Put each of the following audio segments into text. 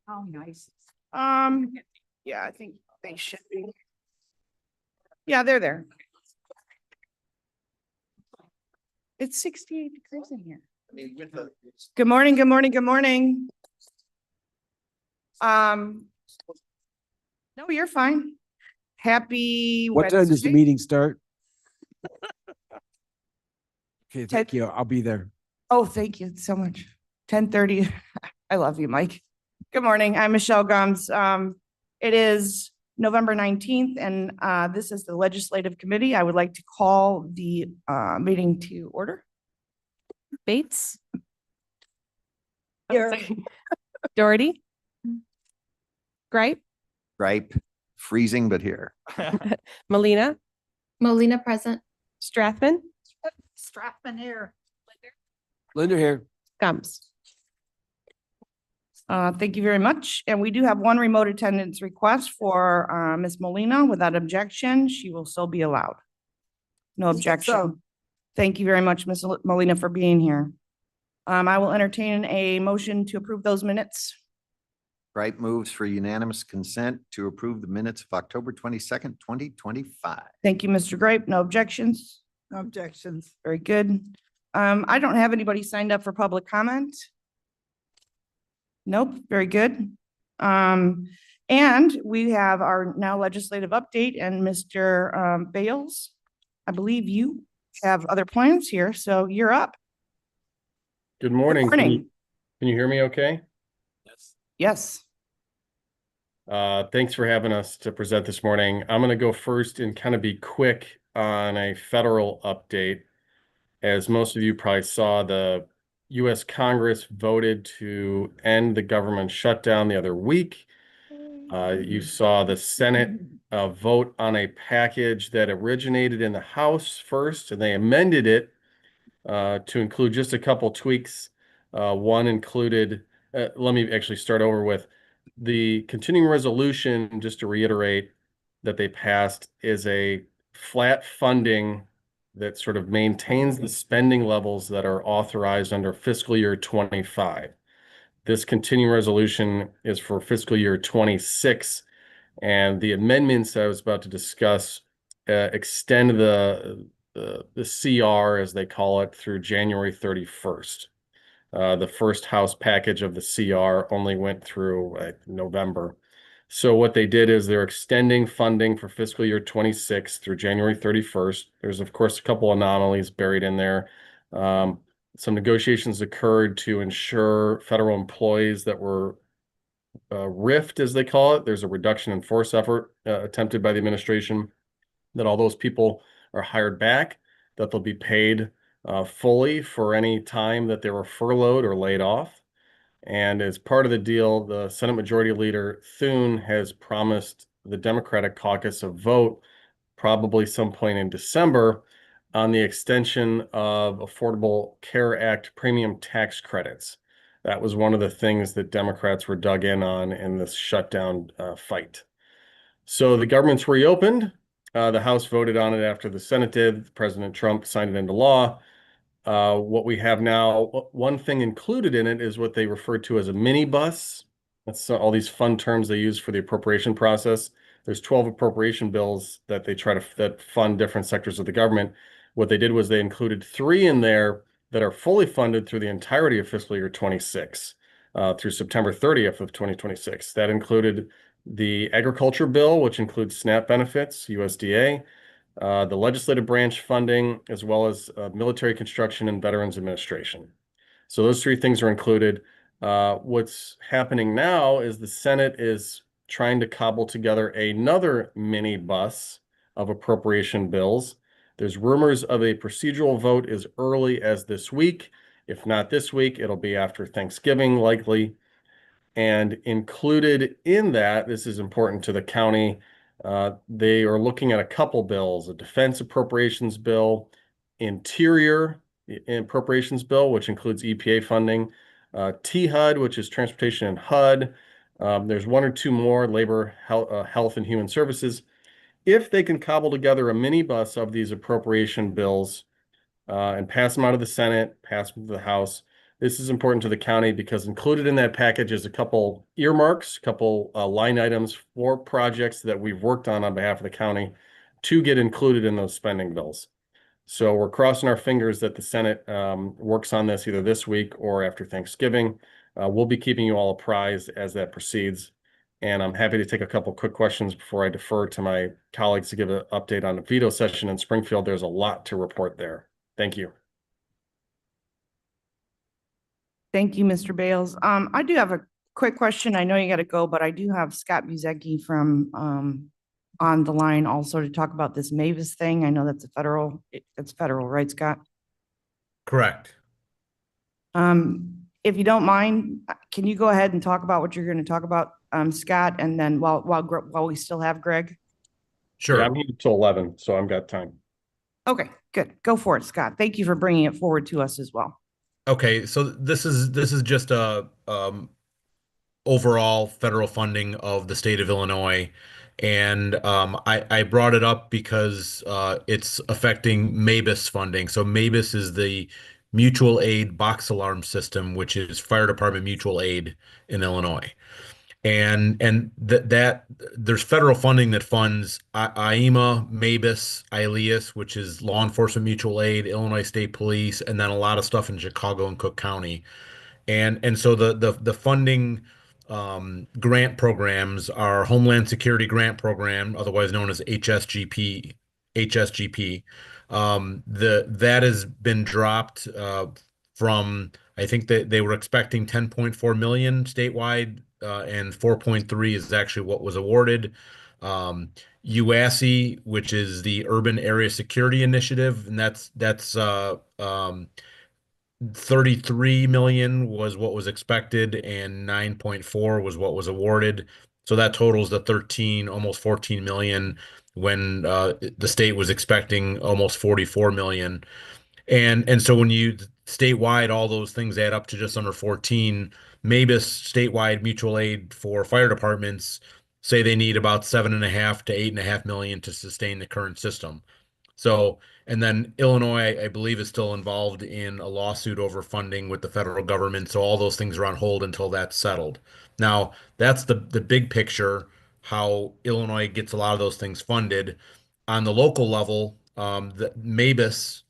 Oh, nice. Yeah, I think they should be. Yeah, they're there. It's 68 degrees in here. Good morning, good morning, good morning. No, you're fine. Happy What time does the Wednesday. meeting start? Okay, thank you. I'll be there. Oh, thank you so much. 10:30. I love you, Mike. Good morning. I'm Michelle Gums. It is November 19th, and this is the Legislative Committee. I would like to call the meeting to order. Bates. Here. Doherty. Gripe. Gripe, freezing, but here. Molina. Molina present. Strathman. Strathman here. Linda here. Gums. Thank you very much. And we do have one remote attendance request for Ms. Molina. Without objection, she will still be allowed. No objection. Thank you very much, Ms. Molina, for being here. I will entertain a motion to approve those minutes. Gripe moves for unanimous consent to approve the minutes of October 22nd, 2025. Thank you, Mr. Grape. No objections. No objections. Very good. I don't have anybody signed up for public comment. Nope, very good. And we have our now legislative update, and Mr. Bales, I believe you have other plans here, so you're up. Good morning. Good morning. Can you hear me okay? Yes. Thanks for having us to present this morning. I'm going to go first and kind of be quick on a federal update. As most of you probably saw, the U.S. Congress voted to end the government shutdown the other week. You saw the Senate vote on a package that originated in the House first, and they amended it to include just a couple tweaks. One included, let me actually start over with the continuing resolution, just to reiterate that they passed, is a flat funding that sort of maintains the spending levels that are authorized under fiscal year 25. This continuing resolution is for fiscal year 26, and the amendments I was about to discuss extend the CR, as they call it, through January 31st. The first House package of the CR only went through November. So what they did is they're extending funding for fiscal year 26 through January 31st. There's, of course, a couple anomalies buried in there. Some negotiations occurred to ensure federal employees that were RIFed, as they call it. There's a reduction in force effort attempted by the administration, that all those people are hired back, that they'll be paid fully for any time that they were furloughed or laid off. And as part of the deal, the Senate Majority Leader Thune has promised the Democratic caucus a vote, probably some point in December, on the extension of Affordable Care Act premium tax credits. That was one of the things that Democrats were dug in on in this shutdown fight. So the government's reopened. The House voted on it after the Senate did. President Trump signed it into law. What we have now, one thing included in it is what they refer to as a mini bus. That's all these fun terms they use for the appropriation process. There's 12 appropriation bills that they try to that fund different sectors of the government. What they did was they included 3 in there that are fully funded through the entirety of fiscal year 26, through September 30th of 2026. That included the agriculture bill, which includes SNAP benefits, USDA, the legislative branch funding, as well as military construction and Veterans Administration. So those 3 things are included. What's happening now is the Senate is trying to cobble together another mini bus of appropriation bills. There's rumors of a procedural vote as early as this week. If not this week, it'll be after Thanksgiving, likely. And included in that, this is important to the county, they are looking at a couple bills: a defense appropriations bill, interior appropriations bill, which includes EPA funding, THUD, which is transportation and HUD. There's 1 or 2 more, labor, health and human services. If they can cobble together a minibus of these appropriation bills, and pass them out of the Senate, pass them to the House. This is important to the county because included in that package is a couple earmarks, a couple line items for projects that we've worked on behalf of the county to get included in those spending bills. So we're crossing our fingers that the Senate works on this either this week or after Thanksgiving. We'll be keeping you all apprised as that proceeds. And I'm happy to take a couple quick questions before I defer to my colleagues to give an update on the veto session in Springfield. There's a lot to report there. Thank you. Thank you, Mr. Bales. I do have a quick question. I know you got to go, but I do have Scott Buzecki from on the line also to talk about this Mavis thing. I know that's federal, right, Scott? Correct. If you don't mind, can you go ahead and talk about what you're going to talk about, Scott? And then while we still have Greg? Sure. Yeah, I'm here till 11, so I've got time. Okay, good. Go for it, Scott. Thank you for bringing it forward to us as well. Okay, so this is just a overall federal funding of the state of Illinois, and I brought it up because it's affecting MABUS funding. So MABUS is the mutual aid box alarm system, which is fire department mutual aid in Illinois. And that there's federal funding that funds IEMA, MABUS, ILEAS, which is law enforcement mutual aid, Illinois State Police, and then a lot of stuff in Chicago and Cook County. And so the funding grant programs are Homeland Security Grant Program, otherwise known as HSGP. That has been dropped from, I think that they were expecting 10.4 million statewide, and 4.3 is actually what was awarded. UASI, which is the Urban Area Security Initiative, and that's 33 million was what was expected, and 9.4 was what was awarded. So that totals the 13, almost 14 million, when the state was expecting almost 44 million. And so when you statewide, all those things add up to just under 14. MABUS statewide mutual aid for fire departments say they need about 7.5 to 8.5 million to sustain the current system. So, and then Illinois, I believe, is still involved in a lawsuit over funding with the federal government. So all those things are on hold until that's settled. Now, that's the big picture, how Illinois gets a lot of those things funded. On the local level, the MABUS,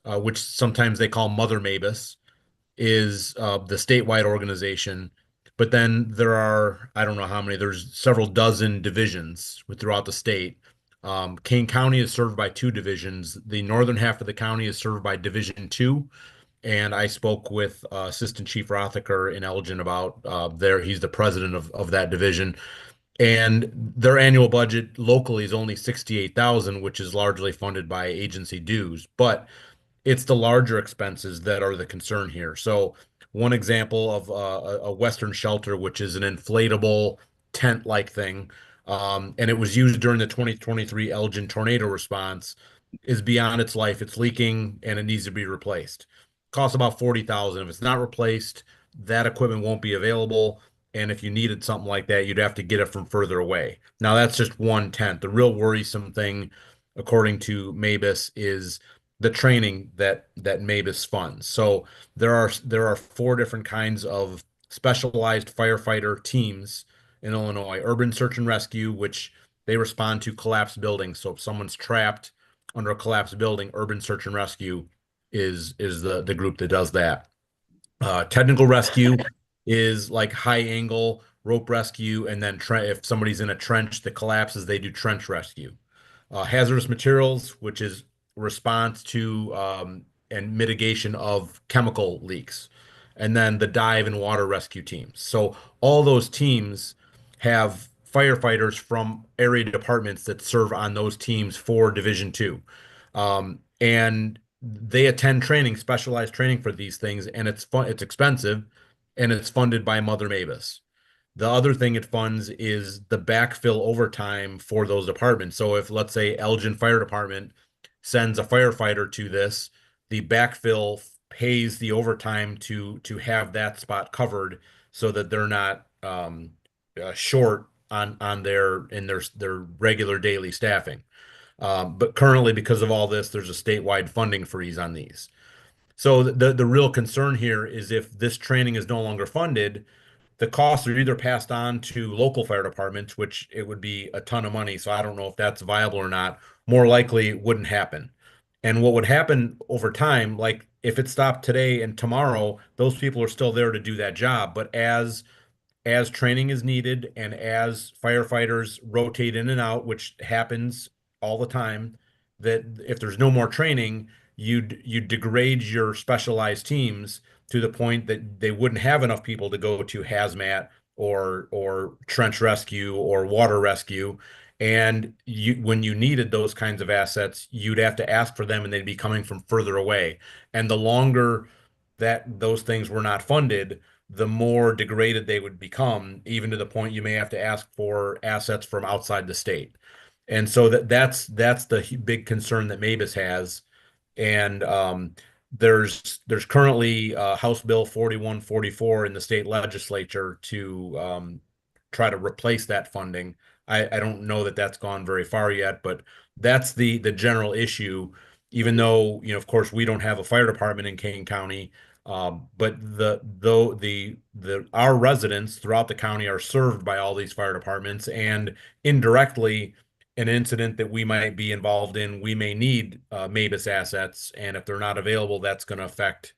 which sometimes they call Mother MABUS, is the statewide organization. But then there are, I don't know how many, there's several dozen divisions throughout the state. Kane County is served by 2 divisions. The northern half of the county is served by Division 2. And I spoke with Assistant Chief Rothacker in Elgin about he's the president of that division. And their annual budget locally is only 68,000, which is largely funded by agency dues. But it's the larger expenses that are the concern here. So one example of a Western shelter, which is an inflatable tent-like thing, and it was used during the 2023 Elgin tornado response, is beyond its life. It's leaking and it needs to be replaced. Costs about 40,000. If it's not replaced, that equipment won't be available. And if you needed something like that, you'd have to get it from further away. Now that's just one tent. The real worrisome thing, according to MABUS, is the training that MABUS funds. So there are 4 different kinds of specialized firefighter teams in Illinois. Urban Search and Rescue, which they respond to collapsed buildings. So if someone's trapped under a collapsed building, Urban Search and Rescue is the group that does that. Technical Rescue is like high angle rope rescue, and then if somebody's in a trench that collapses, they do trench rescue. Hazardous Materials, which is response to and mitigation of chemical leaks, and then the dive and water rescue teams. So all those teams have firefighters from area departments that serve on those teams for Division 2. And they attend training, specialized training for these things, and it's expensive, and it's funded by Mother MABUS. The other thing it funds is the backfill overtime for those departments. So if, let's say, Elgin Fire Department sends a firefighter to this, the backfill pays the overtime to have that spot covered so that they're not short on their regular daily staffing. But currently, because of all this, there's a statewide funding freeze on these. So the real concern here is if this training is no longer funded, the costs are either passed on to local fire departments, which it would be a ton of money. So I don't know if that's viable or not. More likely it wouldn't happen. And what would happen over time, like if it stopped today and tomorrow, those people are still there to do that job. But as training is needed and as firefighters rotate in and out, which happens all the time, that if there's no more training, you'd degrade your specialized teams to the point that they wouldn't have enough people to go to hazmat or trench rescue or water rescue. And when you needed those kinds of assets, you'd have to ask for them and they'd be coming from further away. And the longer that those things were not funded, the more degraded they would become, even to the point you may have to ask for assets from outside the state. And so that's the big concern that Mavis has. And there's currently House Bill 4144 in the state legislature to try to replace that funding. I don't know that that's gone very far yet, but that's the general issue. Even though, of course, we don't have a fire department in Kane County, but our residents throughout the county are served by all these fire departments, and indirectly, an incident that we might be involved in, we may need Mavis assets, and if they're not available, that's going to affect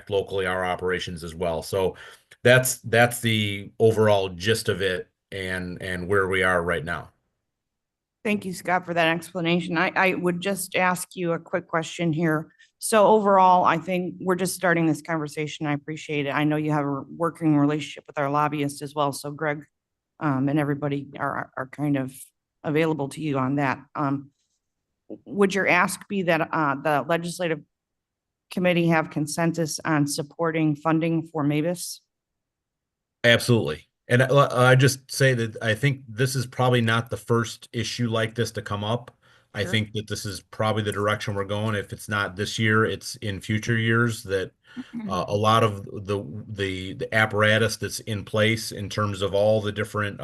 locally our operations as well. So that's the overall gist of it, and where we are right now. Thank you, Scott, for that explanation. I would just ask you a quick question here. So overall, I think we're just starting this conversation. I appreciate it. I know you have a working relationship with our lobbyist as well. So Greg and everybody are kind of available to you on that. Would your ask be that the legislative committee have consensus on supporting funding for Mavis? Absolutely. And I just say that I think this is probably not the first issue like this to come up. I Sure. think that this is probably the direction we're going. If it's not this year, it's in future years that a lot of the apparatus that's in place in terms of all the different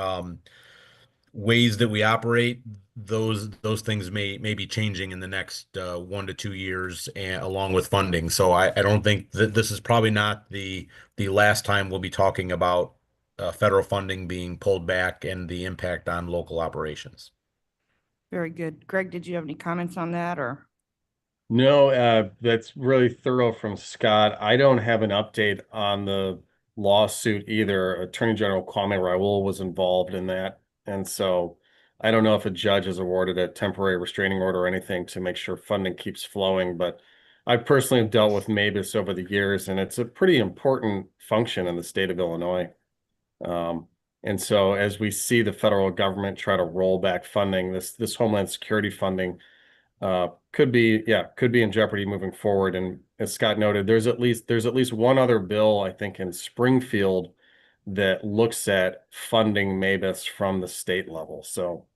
ways that we operate, those things may be changing in the next 1 to 2 years, and along with funding. So I don't think that this is probably not the last time we'll be talking about federal funding being pulled back and the impact on local operations. Very good. Greg, did you have any comments on that, or? No, that's really thorough from Scott. I don't have an update on the lawsuit either. Attorney General Kwame Raoul was involved in that. And so I don't know if a judge has awarded a temporary restraining order or anything to make sure funding keeps flowing, but I personally have dealt with Mavis over the years, and it's a pretty important function in the state of Illinois. And so as we see the federal government try to roll back funding, this Homeland Security funding could be in jeopardy moving forward. And as Scott noted, there's at least one other bill, I think, in Springfield that looks at funding Mavis from the state level. So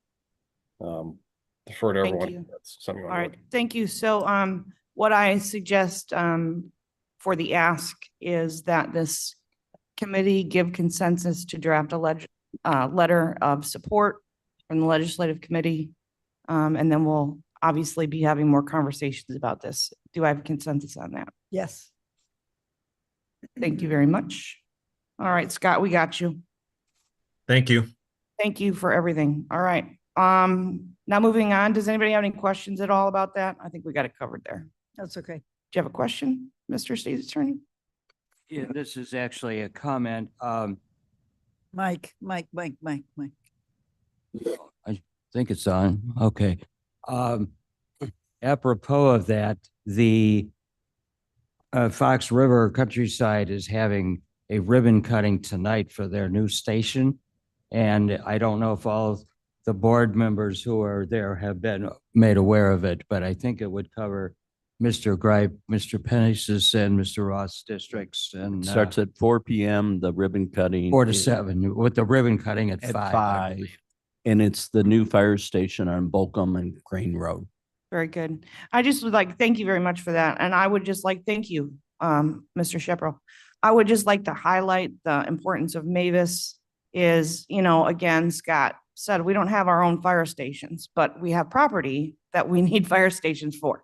defer to Thank everyone. you. That's something. All right, thank you. So what I suggest for the ask is that this committee give consensus to draft a letter of support from the legislative committee. And then we'll obviously be having more conversations about this. Do I have consensus on that? Yes. Thank you very much. All right, Scott, we got you. Thank you. Thank you for everything. All right. Now moving on, does anybody have any questions at all about that? I think we got it covered there. That's okay. Do you have a question, Mr. State's Attorney? Yeah, this is actually a comment. Mike. I think it's on. Okay. Apropos of that, the Fox River Countryside is having a ribbon cutting tonight for their new station. And I don't know if all the board members who are there have been made aware of it, but I think it would cover Mr. Gripe, Mr. Pennis's, and Mr. Ross districts. And Starts at 4 p.m. The ribbon cutting. 4 to is 7, with the ribbon cutting at 5. I 5. believe. And it's the new fire station on Bolcom and Crane Road. Very good. I just would like, thank you very much for that. And I would just like, thank you, Mr. Shepro. I would just like to highlight the importance of Mavis is, again, Scott, said, we don't have our own fire stations, but we have property that we need fire stations for.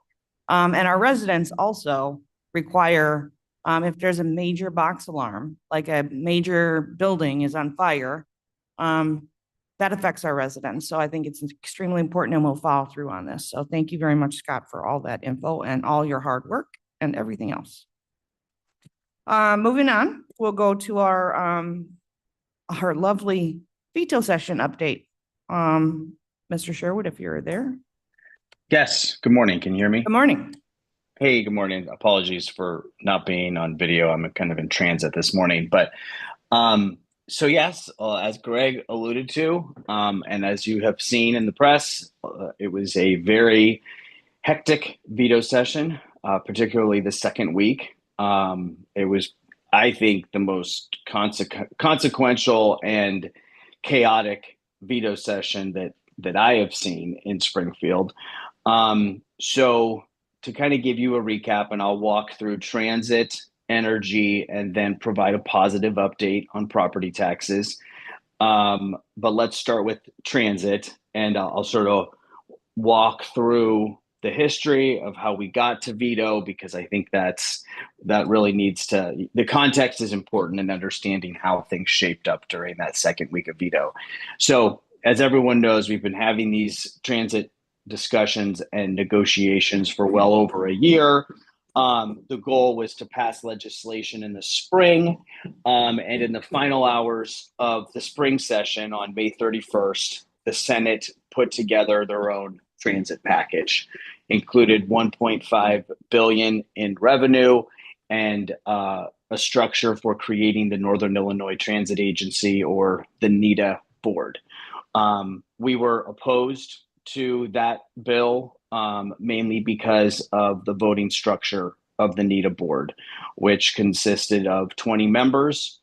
And our residents also require, if there's a major box alarm, like a major building is on fire, that affects our residents. So I think it's extremely important and we'll follow through on this. So thank you very much, Scott, for all that info and all your hard work and everything else. Moving on, we'll go to our lovely veto session update. Mr. Sherwood, if you're there. Yes, good morning. Can you hear me? Good morning. Hey, good morning. Apologies for not being on video. I'm kind of in transit this morning, but so yes, as Greg alluded to, and as you have seen in the press, it was a very hectic veto session, particularly the second week. It was, I think, the most consequential and chaotic veto session that I have seen in Springfield. So to kind of give you a recap, and I'll walk through transit, energy, and then provide a positive update on property taxes. But let's start with transit, and I'll sort of walk through the history of how we got to veto, because I think that really needs to, the context is important in understanding how things shaped up during that second week of veto. So as everyone knows, we've been having these transit discussions and negotiations for well over a year. The goal was to pass legislation in the spring, and in the final hours of the spring session on May 31st, the Senate put together their own transit package, included $1.5 billion in revenue and a structure for creating the Northern Illinois Transit Agency, or the NITA board. We were opposed to that bill, mainly because of the voting structure of the NITA board, which consisted of 20 members,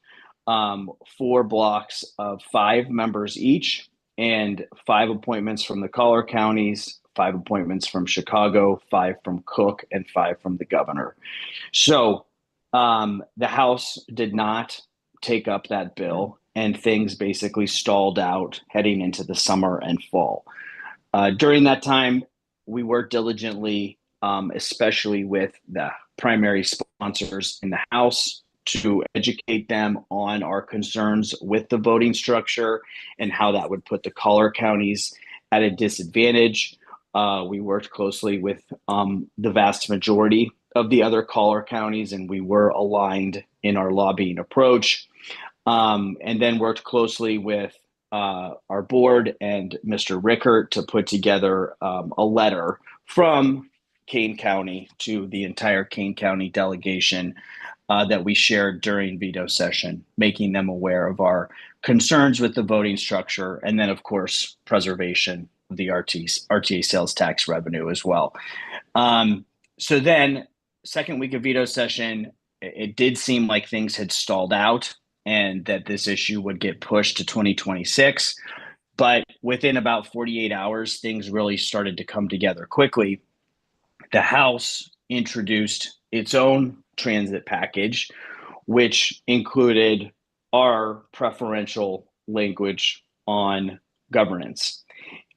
4 blocks of 5 members each, and 5 appointments from the collar counties, 5 appointments from Chicago, 5 from Cook, and 5 from the governor. So the House did not take up that bill, and things basically stalled out heading into the summer and fall. During that time, we worked diligently, especially with the primary sponsors in the House, to educate them on our concerns with the voting structure and how that would put the collar counties at a disadvantage. We worked closely with the vast majority of the other collar counties, and we were aligned in our lobbying approach, and then worked closely with our board and Mr. Rickert to put together a letter from Kane County to the entire Kane County delegation that we shared during veto session, making them aware of our concerns with the voting structure, and then, of course, preservation of the RTA sales tax revenue as well. So then, second week of veto session, it did seem like things had stalled out and that this issue would get pushed to 2026. But within about 48 hours, things really started to come together quickly. The House introduced its own transit package, which included our preferential language on governance.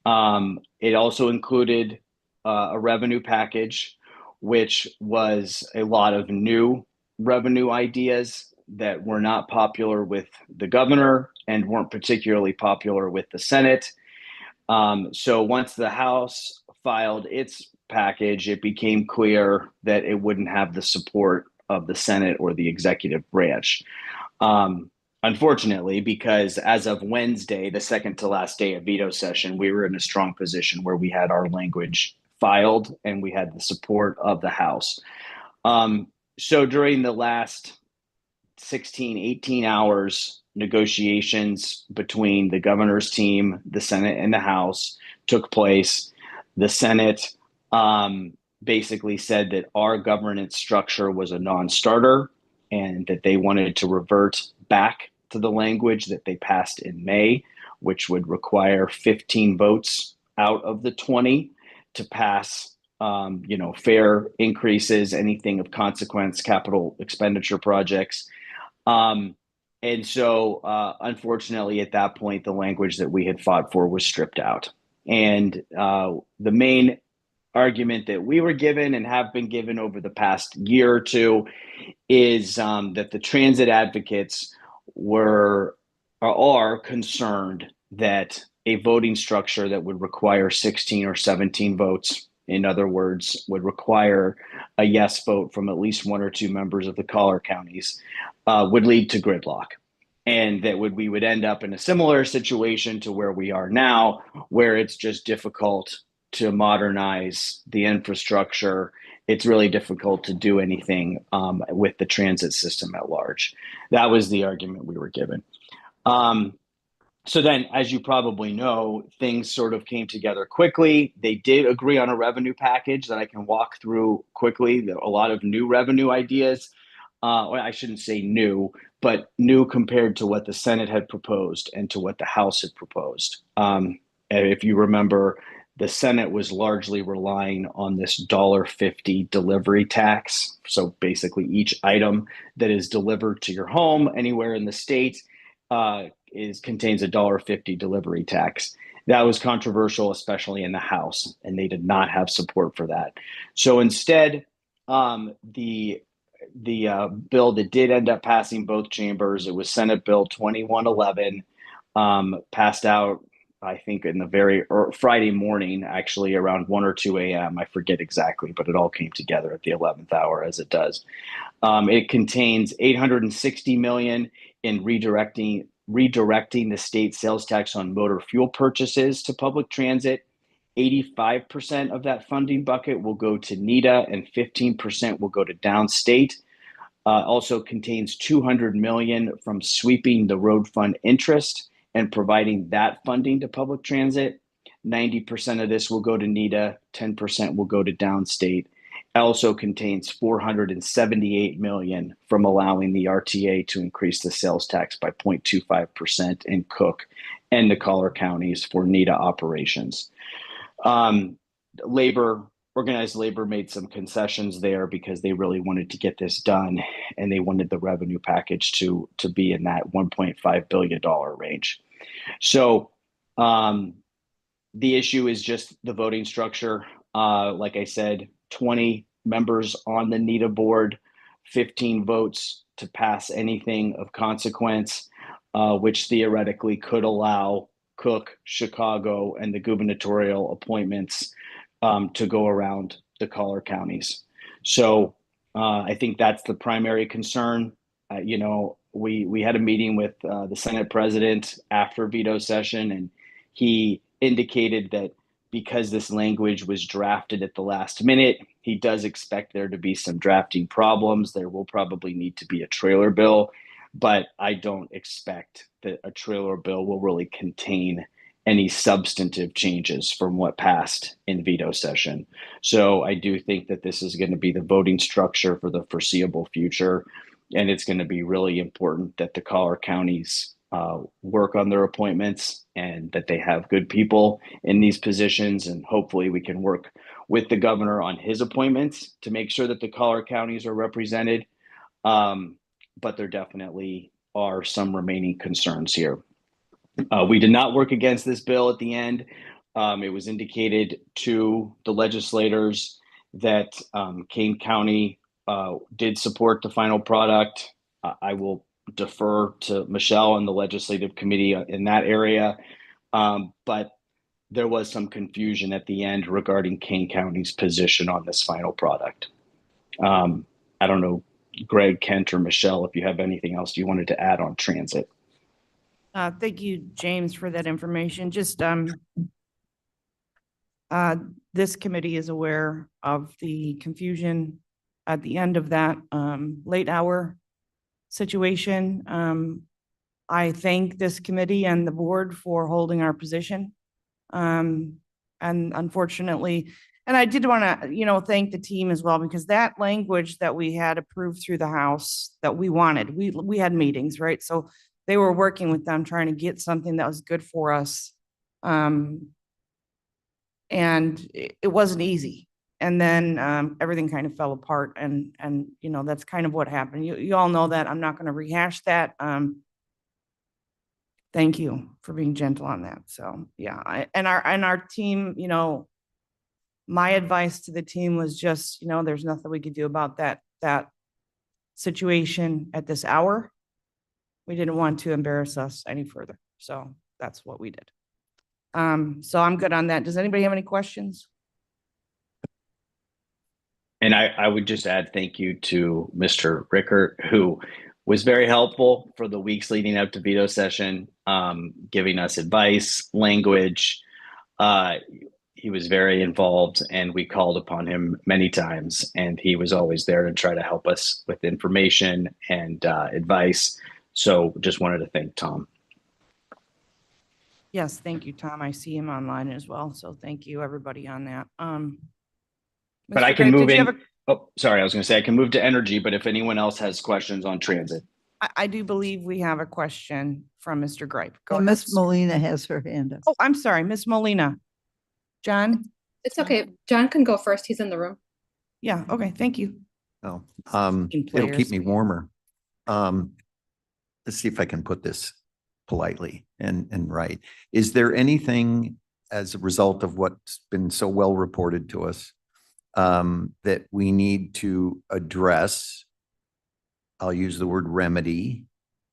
It also included a revenue package, which was a lot of new revenue ideas that were not popular with the governor and weren't particularly popular with the Senate. So once the House filed its package, it became clear that it wouldn't have the support of the Senate or the executive branch. Unfortunately, because as of Wednesday, the second to last day of veto session, we were in a strong position where we had our language filed and we had the support of the House. So during the last 16, 18 hours, negotiations between the governor's team, the Senate, and the House took place. The Senate basically said that our governance structure was a non-starter and that they wanted to revert back to the language that they passed in May, which would require 15 votes out of the 20 to pass fair increases, anything of consequence, capital expenditure projects. And so, unfortunately, at that point, the language that we had fought for was stripped out. And the main argument that we were given and have been given over the past year or two is that the transit advocates are concerned that a voting structure that would require 16 or 17 votes, in other words, would require a yes vote from at least one or two members of the collar counties, would lead to gridlock. And that we would end up in a similar situation to where we are now, where it's just difficult to modernize the infrastructure. It's really difficult to do anything with the transit system at large. That was the argument we were given. So then, as you probably know, things sort of came together quickly. They did agree on a revenue package that I can walk through quickly. A lot of new revenue ideas. Well, I shouldn't say new, but new compared to what the Senate had proposed and to what the House had proposed. If you remember, the Senate was largely relying on this $1.50 delivery tax. So basically, each item that is delivered to your home anywhere in the state contains a $1.50 delivery tax. That was controversial, especially in the House, and they did not have support for that. So instead, the bill that did end up passing both chambers, it was Senate Bill 2111, passed out, I think, in the very Friday morning, actually around 1 or 2 a.m. I forget exactly, but it all came together at the 11th hour, as it does. It contains $860 million in redirecting the state sales tax on motor fuel purchases to public transit. 85% of that funding bucket will go to NETA and 15% will go to downstate. Also contains $200 million from sweeping the road fund interest and providing that funding to public transit. 90% of this will go to NETA, 10% will go to downstate. It also contains $478 million from allowing the RTA to increase the sales tax by 0.25% in Cook and the collar counties for NETA operations. Organized labor made some concessions there because they really wanted to get this done, and they wanted the revenue package to be in that $1.5 billion range. So the issue is just the voting structure. Like I said, 20 members on the NETA board, 15 votes to pass anything of consequence, which theoretically could allow Cook, Chicago, and the gubernatorial appointments to go around the collar counties. So I think that's the primary concern. We had a meeting with the Senate president after veto session, and he indicated that because this language was drafted at the last minute, he does expect there to be some drafting problems. There will probably need to be a trailer bill, but I don't expect that a trailer bill will really contain any substantive changes from what passed in veto session. So I do think that this is going to be the voting structure for the foreseeable future. And it's going to be really important that the collar counties work on their appointments and that they have good people in these positions. And hopefully we can work with the governor on his appointments to make sure that the collar counties are represented. But there definitely are some remaining concerns here. We did not work against this bill at the end. It was indicated to the legislators that Kane County did support the final product. I will defer to Michelle and the legislative committee in that area. But there was some confusion at the end regarding Kane County's position on this final product. I don't know, Greg, Kent, or Michelle, if you have anything else you wanted to add on transit. Thank you, James, for that information. Just this committee is aware of the confusion at the end of that late hour situation. I thank this committee and the board for holding our position. And unfortunately, and I did want to, thank the team as well, because that language that we had approved through the House that we wanted, we had meetings, right? So they were working with them, trying to get something that was good for us. And it wasn't easy. And then everything kind of fell apart, and that's kind of what happened. You all know that. I'm not going to rehash that. Thank you for being gentle on that. So, yeah, and our team, my advice to the team was just, there's nothing we could do about that situation at this hour. We didn't want to embarrass us any further. So that's what we did. So I'm good on that. Does anybody have any questions? And I would just add thank you to Mr. Rickert, who was very helpful for the weeks leading up to veto session, giving us advice, language. He was very involved, and we called upon him many times, and he was always there to try to help us with information and advice. So just wanted to thank Tom. Yes, thank you, Tom. I see him online as well. So thank you, everybody on that. But I Mr. can Grape, move did you in. have Oh, sorry. I was going to say I can move to energy, but if anyone else has questions on transit. I do believe we have a question from Mr. Gripe. Go And ahead. Miss Molina has her hand up. Oh, I'm sorry, Miss Molina. John? It's okay. John can go first. He's in the room. Yeah, okay, thank you. Oh, Team it'll players. keep me warmer. Let's see if I can put this politely and right. Is there anything as a result of what's been so well reported to us that we need to address? I'll use the word remedy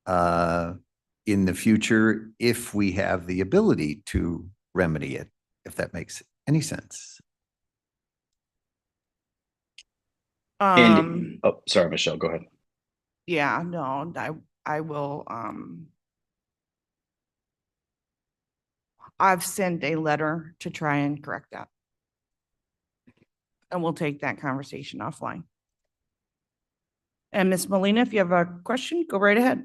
in the future if we have the ability to remedy it, if that makes any sense. And oh, sorry, Michelle, go ahead. Yeah, no, I will, I've sent a letter to try and correct that. And we'll take that conversation offline. And Miss Molina, if you have a question, go right ahead.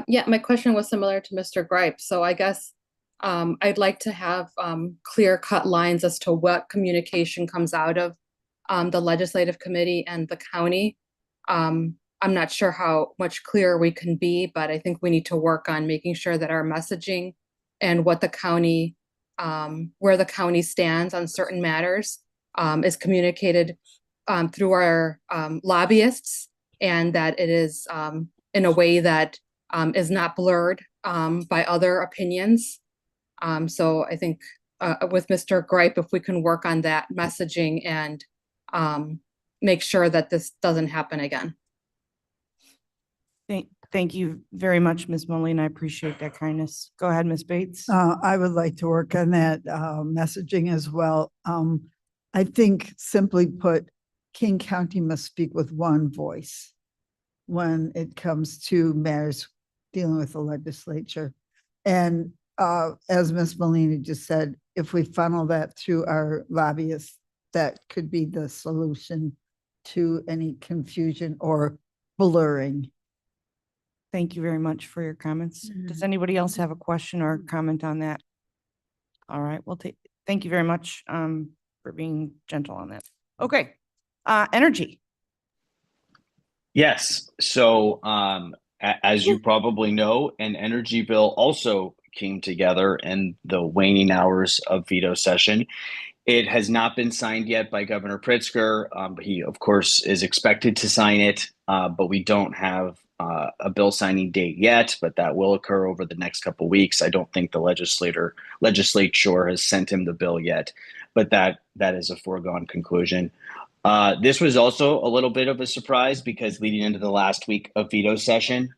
Yeah, my question was similar to Mr. Gripe. So I guess I'd like to have clear-cut lines as to what communication comes out of the legislative committee and the county. I'm not sure how much clearer we can be, but I think we need to work on making sure that our messaging and what the county, where the county stands on certain matters is communicated through our lobbyists, and that it is in a way that is not blurred by other opinions. So I think with Mr. Gripe, if we can work on that messaging and make sure that this doesn't happen again. Thank you very much, Ms. Molina. I appreciate that kindness. Go ahead, Ms. Bates. I would like to work on that messaging as well. I think simply put, King County must speak with one voice when it comes to matters dealing with the legislature. And as Ms. Molina just said, if we funnel that through our lobbyists, that could be the solution to any confusion or blurring. Thank you very much for your comments. Does anybody else have a question or comment on that? All right, well, thank you very much for being gentle on that. Okay, energy. Yes. So as you probably know, an energy bill also came together in the waning hours of veto session. It has not been signed yet by Governor Pritzker. He, of course, is expected to sign it, but we don't have a bill signing date yet, but that will occur over the next couple of weeks. I don't think the legislature has sent him the bill yet, but that is a foregone conclusion. This was also a little bit of a surprise because leading into the last week of veto session,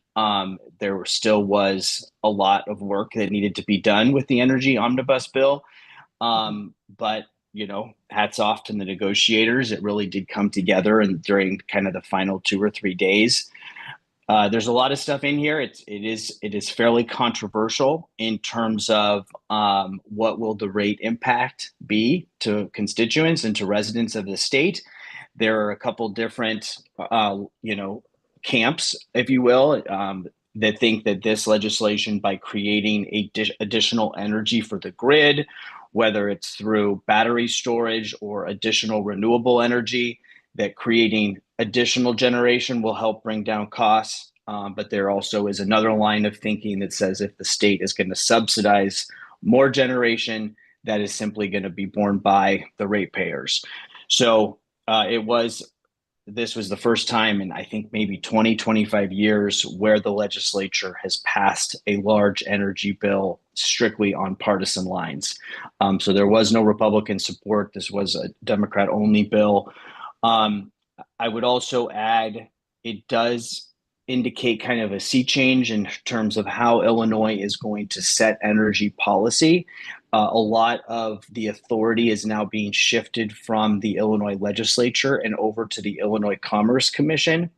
there still was a lot of work that needed to be done with the energy omnibus bill. But hats off to the negotiators. It really did come together, and during kind of the final 2 or 3 days, there's a lot of stuff in here. It is fairly controversial in terms of what will the rate impact be to constituents and to residents of the state. There are a couple different, camps, if you will, that think that this legislation, by creating additional energy for the grid, whether it's through battery storage or additional renewable energy, that creating additional generation will help bring down costs. But there also is another line of thinking that says if the state is going to subsidize more generation, that is simply going to be borne by the ratepayers. So it was this was the first time in, I think, maybe 20, 25 years where the legislature has passed a large energy bill strictly on partisan lines. So there was no Republican support. This was a Democrat only bill. I would also add, it does indicate kind of a sea change in terms of how Illinois is going to set energy policy. A lot of the authority is now being shifted from the Illinois legislature and over to the Illinois Commerce Commission,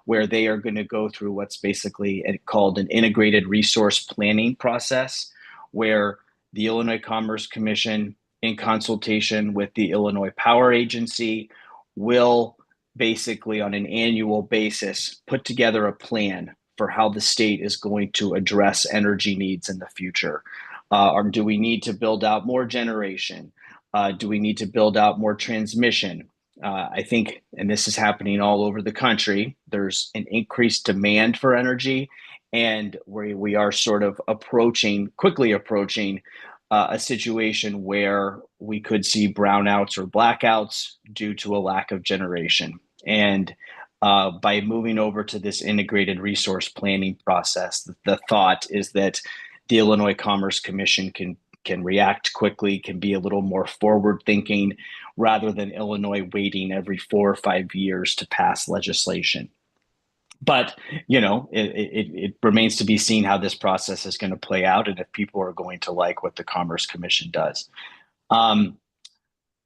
where they are going to go through what's basically called an integrated resource planning process, where the Illinois Commerce Commission, in consultation with the Illinois Power Agency, will basically on an annual basis put together a plan for how the state is going to address energy needs in the future. Or do we need to build out more generation? Do we need to build out more transmission? I think, and this is happening all over the country, there's an increased demand for energy, and we are sort of quickly approaching a situation where we could see brownouts or blackouts due to a lack of generation. And by moving over to this integrated resource planning process, the thought is that the Illinois Commerce Commission can react quickly, can be a little more forward thinking, rather than Illinois waiting every 4 or 5 years to pass legislation. But, it remains to be seen how this process is going to play out and if people are going to like what the Commerce Commission does.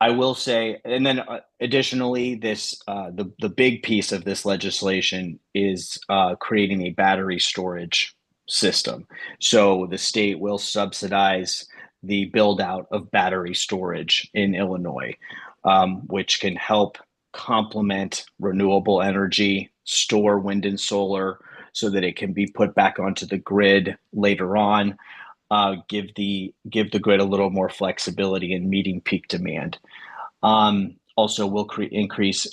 I will say, and then additionally, the big piece of this legislation is creating a battery storage system. So the state will subsidize the build out of battery storage in Illinois, which can help complement renewable energy, store wind and solar so that it can be put back onto the grid later on, give the grid a little more flexibility in meeting peak demand. Also will increase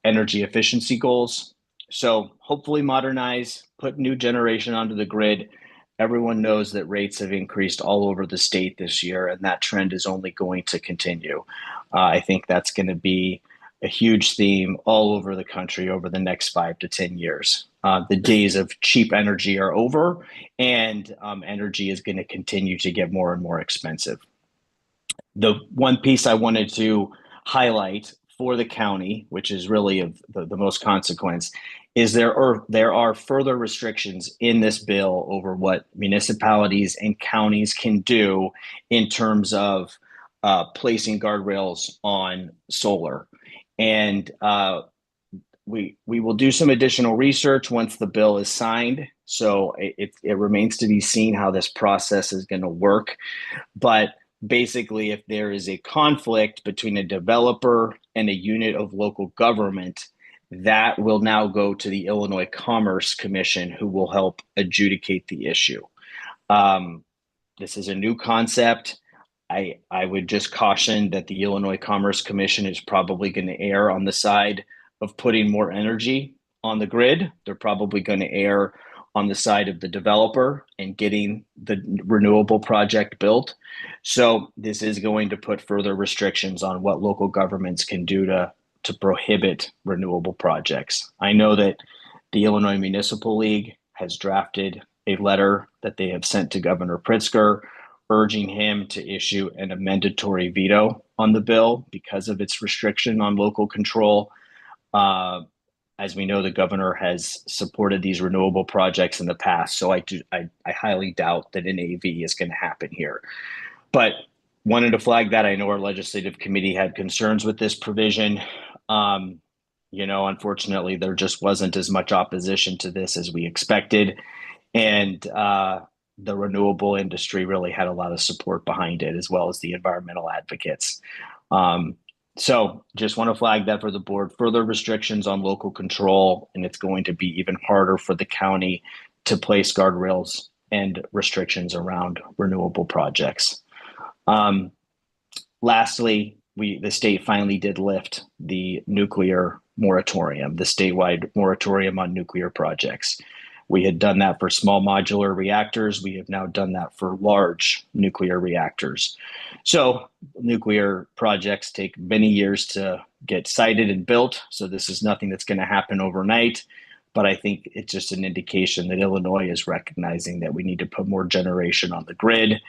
energy efficiency goals. So hopefully modernize, put new generation onto the grid. Everyone knows that rates have increased all over the state this year, and that trend is only going to continue. I think that's going to be a huge theme all over the country over the next 5 to 10 years. The days of cheap energy are over, and energy is going to continue to get more and more expensive. The one piece I wanted to highlight for the county, which is really of the most consequence, is there are further restrictions in this bill over what municipalities and counties can do in terms of placing guardrails on solar. And we will do some additional research once the bill is signed. So it remains to be seen how this process is going to work. But basically, if there is a conflict between a developer and a unit of local government, that will now go to the Illinois Commerce Commission, who will help adjudicate the issue. This is a new concept. I would just caution that the Illinois Commerce Commission is probably going to err on the side of putting more energy on the grid. They're probably going to err on the side of the developer and getting the renewable project built. So this is going to put further restrictions on what local governments can do to prohibit renewable projects. I know that the Illinois Municipal League has drafted a letter that they have sent to Governor Pritzker, urging him to issue an amendatory veto on the bill because of its restriction on local control. As we know, the governor has supported these renewable projects in the past, so I highly doubt that an AV is going to happen here. But wanted to flag that. I know our legislative committee had concerns with this provision. Unfortunately, there just wasn't as much opposition to this as we expected. And the renewable industry really had a lot of support behind it, as well as the environmental advocates. So just want to flag that for the board. Further restrictions on local control, and it's going to be even harder for the county to place guardrails and restrictions around renewable projects. Lastly, the state finally did lift the nuclear moratorium, the statewide moratorium on nuclear projects. We had done that for small modular reactors. We have now done that for large nuclear reactors. So nuclear projects take many years to get sited and built. So this is nothing that's going to happen overnight. But I think it's just an indication that Illinois is recognizing that we need to put more generation on the grid.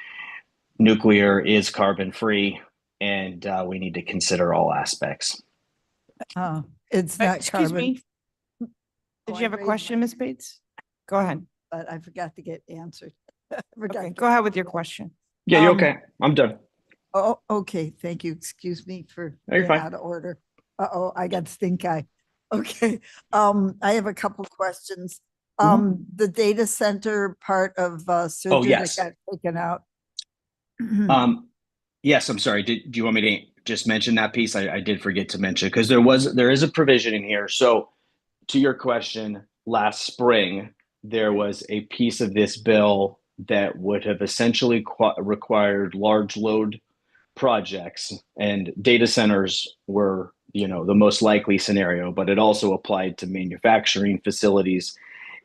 Nuclear is carbon free, and we need to consider all aspects. It's not Excuse carbon. me. Oh, Did I you have a raised question, my- Ms. Bates? Go ahead. But I forgot to get answered. Forgot Okay, to- go ahead with your question. Yeah, you're Um, okay. I'm done. Oh, okay, thank you. Excuse me for No, you're being fine. out of order. Uh-oh, I got stink eye. Okay, I have a couple questions. The data center part of Surgeon that yes. got taken out. Yes, I'm sorry. Do you want me to just mention that piece? I did forget to mention because there is a provision in here. So to your question, last spring, there was a piece of this bill that would have essentially required large load projects, and data centers were, the most likely scenario, but it also applied to manufacturing facilities,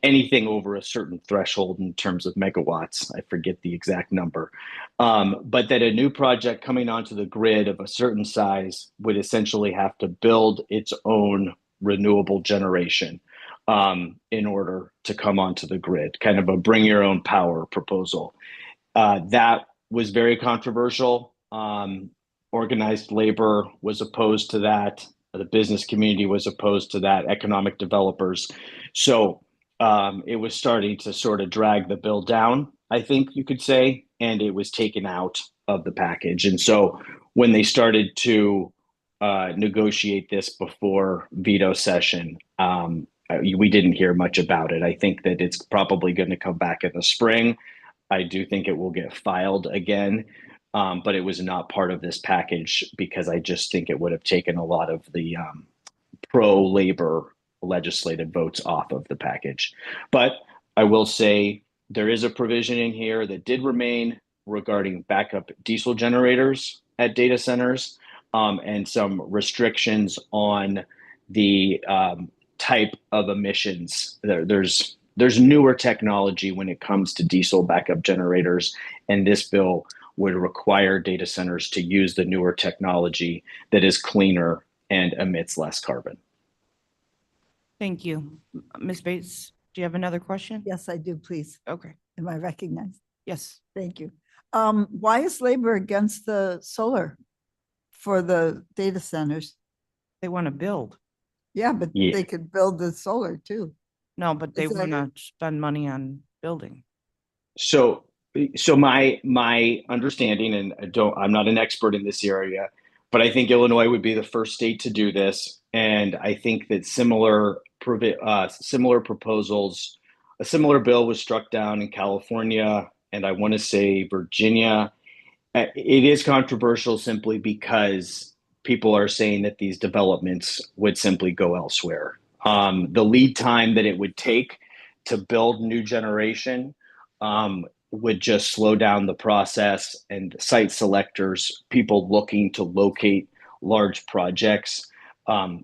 anything over a certain threshold in terms of megawatts. I forget the exact number. But that a new project coming onto the grid of a certain size would essentially have to build its own renewable generation in order to come onto the grid, kind of a bring your own power proposal. That was very controversial. Organized labor was opposed to that. The business community was opposed to that, economic developers. So it was starting to sort of drag the bill down, I think you could say, and it was taken out of the package. And so when they started to negotiate this before veto session, we didn't hear much about it. I think that it's probably going to come back in the spring. I do think it will get filed again, but it was not part of this package because I just think it would have taken a lot of the pro-labor legislative votes off of the package. But I will say there is a provision in here that did remain regarding backup diesel generators at data centers, and some restrictions on the type of emissions. There's newer technology when it comes to diesel backup generators, and this bill would require data centers to use the newer technology that is cleaner and emits less carbon. Thank you. Ms. Bates, do you have another question? Yes, I do, please. Okay, Am I recognized? yes. Thank you. Why is labor against the solar for the data centers? They want to build. Yeah, but Yeah. they could build the solar too. No, but they Is that want to spend money on building. So my understanding, and I'm not an expert in this area, but I think Illinois would be the first state to do this. And I think that similar proposals, a similar bill was struck down in California, and I want to say Virginia. It is controversial simply because people are saying that these developments would simply go elsewhere. The lead time that it would take to build new generation would just slow down the process, and site selectors, people looking to locate large projects,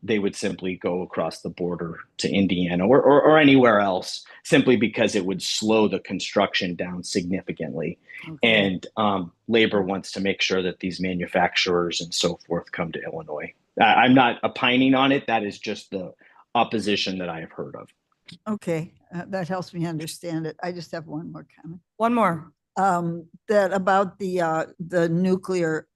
they would simply go across the border to Indiana or anywhere else, simply because it would slow the construction down significantly. Okay. And labor wants to make sure that these manufacturers and so forth come to Illinois. I'm not opining on it. That is just the opposition that I have heard of. Okay, that helps me understand it. I just have one more comment. One more. That about the nuclear,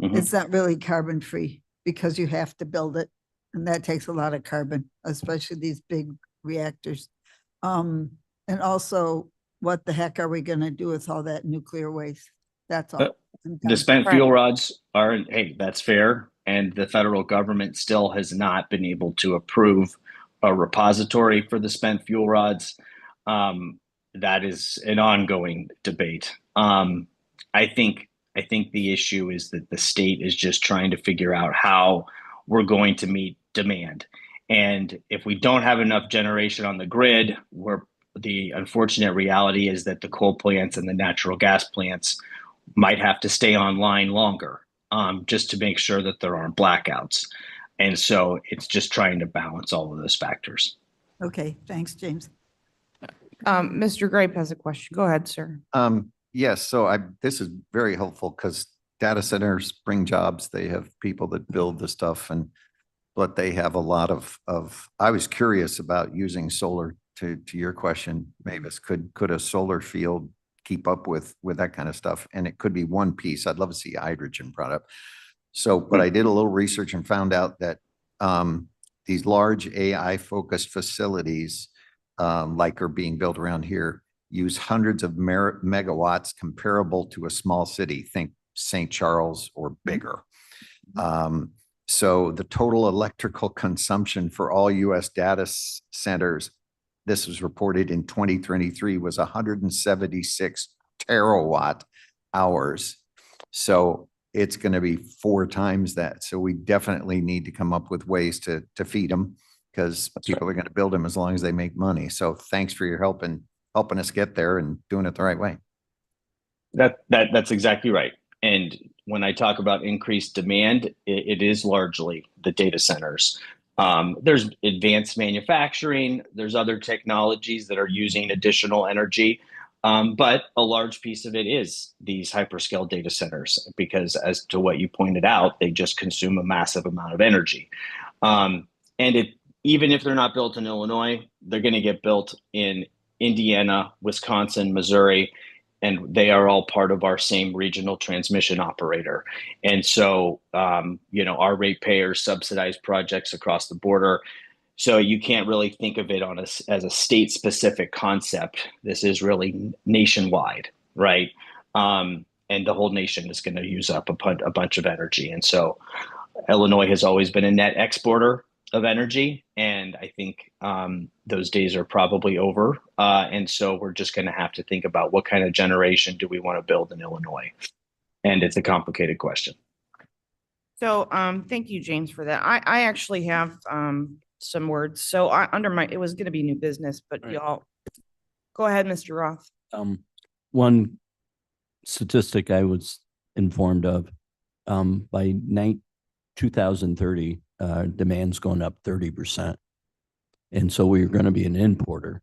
it's not really carbon free because you have to build it. And that takes a lot of carbon, especially these big reactors. And also, what the heck are we gonna do with all that nuclear waste? That's all. I'm The done. spent Right. fuel rods are, hey, that's fair. And the federal government still has not been able to approve a repository for the spent fuel rods. That is an ongoing debate. I think the issue is that the state is just trying to figure out how we're going to meet demand. And if we don't have enough generation on the grid, the unfortunate reality is that the coal plants and the natural gas plants might have to stay online longer, just to make sure that there aren't blackouts. And so it's just trying to balance all of those factors. Okay, thanks, James. Mr. Gripe has a question. Go ahead, sir. Yes, so this is very helpful because data centers bring jobs. They have people that build the stuff but they have a lot I was curious about using solar to your question, Mavis. Could a solar field keep up with that kind of stuff? And it could be one piece. I'd love to see a hydrogen product. So, but I did a little research and found out that these large AI focused facilities like are being built around here use hundreds of megawatts comparable to a small city. Think St. Charles or bigger. So the total electrical consumption for all US data centers, this was reported in 2023, was 176 terawatt hours. So it's going to be 4 times that. So we definitely need to come up with ways to feed them because people are going to build them as long as they make money. So thanks for your help in helping us get there and doing it the right way. That's exactly right. And when I talk about increased demand, it is largely the data centers. There's advanced manufacturing, there's other technologies that are using additional energy, but a large piece of it is these hyperscale data centers, because as to what you pointed out, they just consume a massive amount of energy. Even if they're not built in Illinois, they're going to get built in Indiana, Wisconsin, Missouri, and they are all part of our same regional transmission operator. And so, our ratepayers subsidize projects across the border. So you can't really think of it as a state-specific concept. This is really nationwide, right? And the whole nation is going to use up a bunch of energy. And so Illinois has always been a net exporter of energy. And I think those days are probably over. And so we're just going to have to think about what kind of generation do we want to build in Illinois? And it's a complicated question. So thank you, James, for that. I actually have some words. So it was going to be new business, but Right. y'all go ahead, Mr. Roth. One statistic I was informed of, by 2030, demand's going up 30%. And so we're going to be an importer.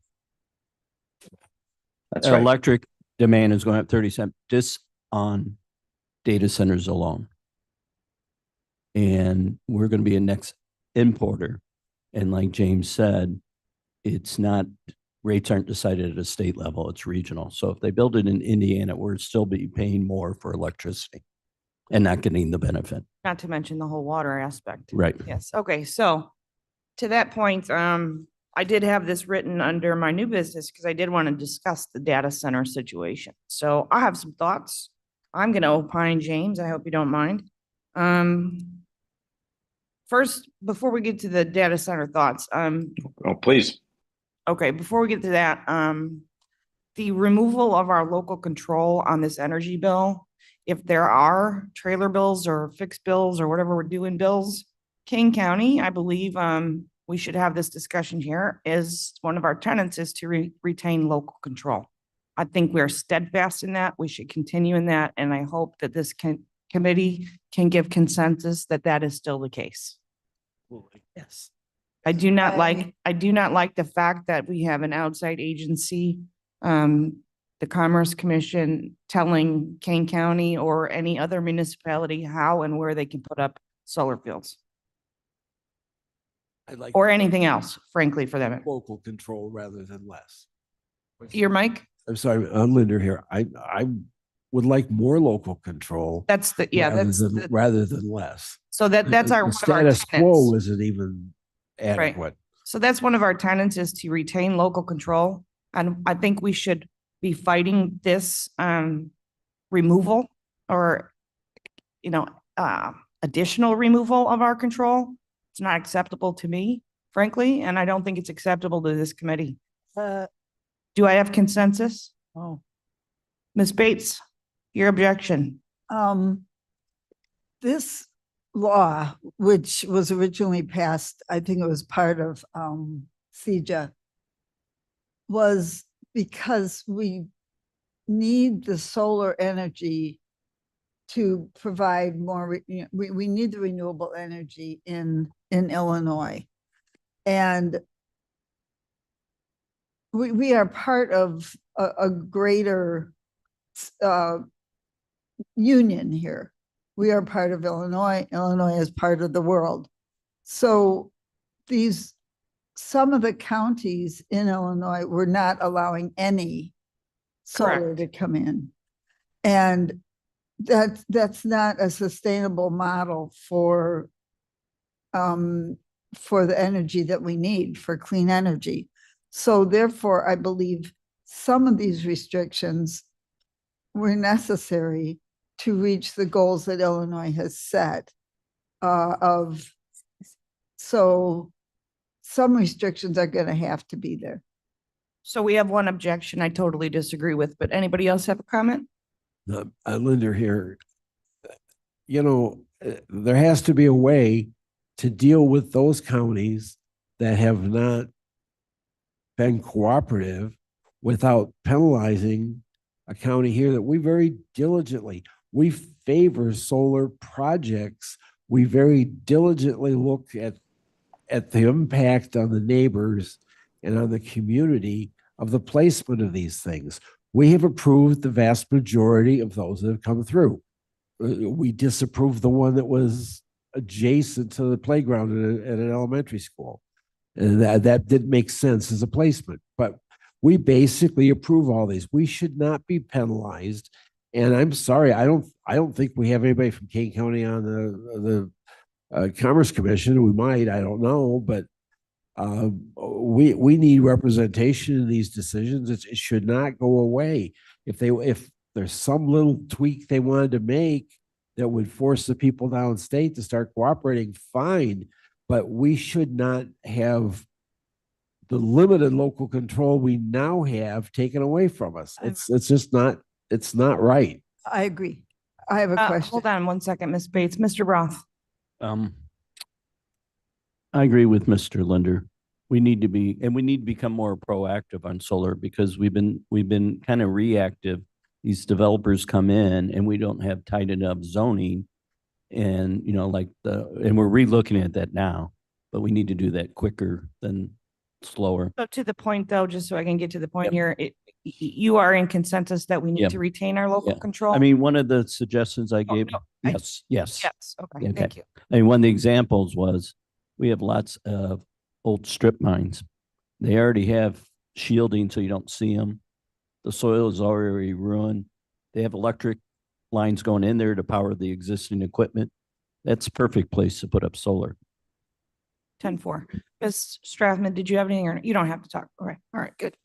That's right. Electric demand is going up 30% just on data centers alone. And we're going to be a next importer. And like James said, rates aren't decided at a state level, it's regional. So if they build it in Indiana, we're still be paying more for electricity and not getting the benefit. Not to mention the whole water aspect. Right. Yes. Okay. So to that point, I did have this written under my new business because I did want to discuss the data center situation. So I have some thoughts. I'm going to opine, James. I hope you don't mind. First, before we get to the data center thoughts, Oh, please. okay, before we get to that, the removal of our local control on this energy bill, if there are trailer bills or fixed bills or whatever we're doing bills, King County, I believe, we should have this discussion here, is one of our tenets is to retain local control. I think we're steadfast in that. We should continue in that. And I hope that this committee can give consensus that that is still the case. Yes. I do not like the fact that we have an outside agency, the Commerce Commission, telling Kane County or any other municipality how and where they can put up solar fields or anything else, frankly, for them. Local control rather than less. Your mic? I'm sorry, Linda here. I would like more local control. That's the, yeah, that's, rather than less. so that's our, The one of our status quo tenets. isn't even adequate. So that's one of our tenets, is to retain local control. And I think we should be fighting this removal or, additional removal of our control. It's not acceptable to me, frankly, and I don't think it's acceptable to this committee. Do I have consensus? Oh. Ms. Bates, your objection. This law, which was originally passed, I think it was part of CEJA, was because we need the solar energy to provide more, we need the renewable energy in Illinois. And we are part of a greater union here. We are part of Illinois. Illinois is part of the world. So some of the counties in Illinois were not allowing any solar Correct. to come in. And that's not a sustainable model for the energy that we need for clean energy. So therefore, I believe some of these restrictions were necessary to reach the goals that Illinois has set so some restrictions are going to have to be there. So we have one objection I totally disagree with, but anybody else have a comment? Linda here, there has to be a way to deal with those counties that have not been cooperative without penalizing a county here that we very diligently, we favor solar projects. We very diligently look at the impact on the neighbors and on the community of the placement of these things. We have approved the vast majority of those that have come through. We disapproved the one that was adjacent to the playground at an elementary school. And that didn't make sense as a placement, but we basically approve all these. We should not be penalized. And I'm sorry, I don't think we have anybody from Kane County on the Commerce Commission. We might, I don't know, but we need representation in these decisions. It should not go away. If there's some little tweak they wanted to make that would force the people downstate to start cooperating, fine. But we should not have the limited local control we now have taken away from us. It's just not, it's not right. I agree. I have a question. Hold on one second, Ms. Bates. Mr. Roth. I agree with Mr. Linder. We need to become more proactive on solar because we've been kind of reactive. These developers come in and we don't have tight enough zoning. And, and we're relooking at that now, but we need to do that quicker than slower. So to the point though, just so I can get to the point here, you are in consensus that we need Yep. to retain our local Yeah. control? I mean, one of the suggestions I gave, no, yes. Yes, okay, Okay. thank you. I mean, one of the examples was we have lots of old strip mines. They already have shielding so you don't see them. The soil is already ruined. They have electric lines going in there to power the existing equipment. That's a perfect place to put up solar. 10-4. Ms. Strathman, did you have anything or you don't have to talk? All right, good.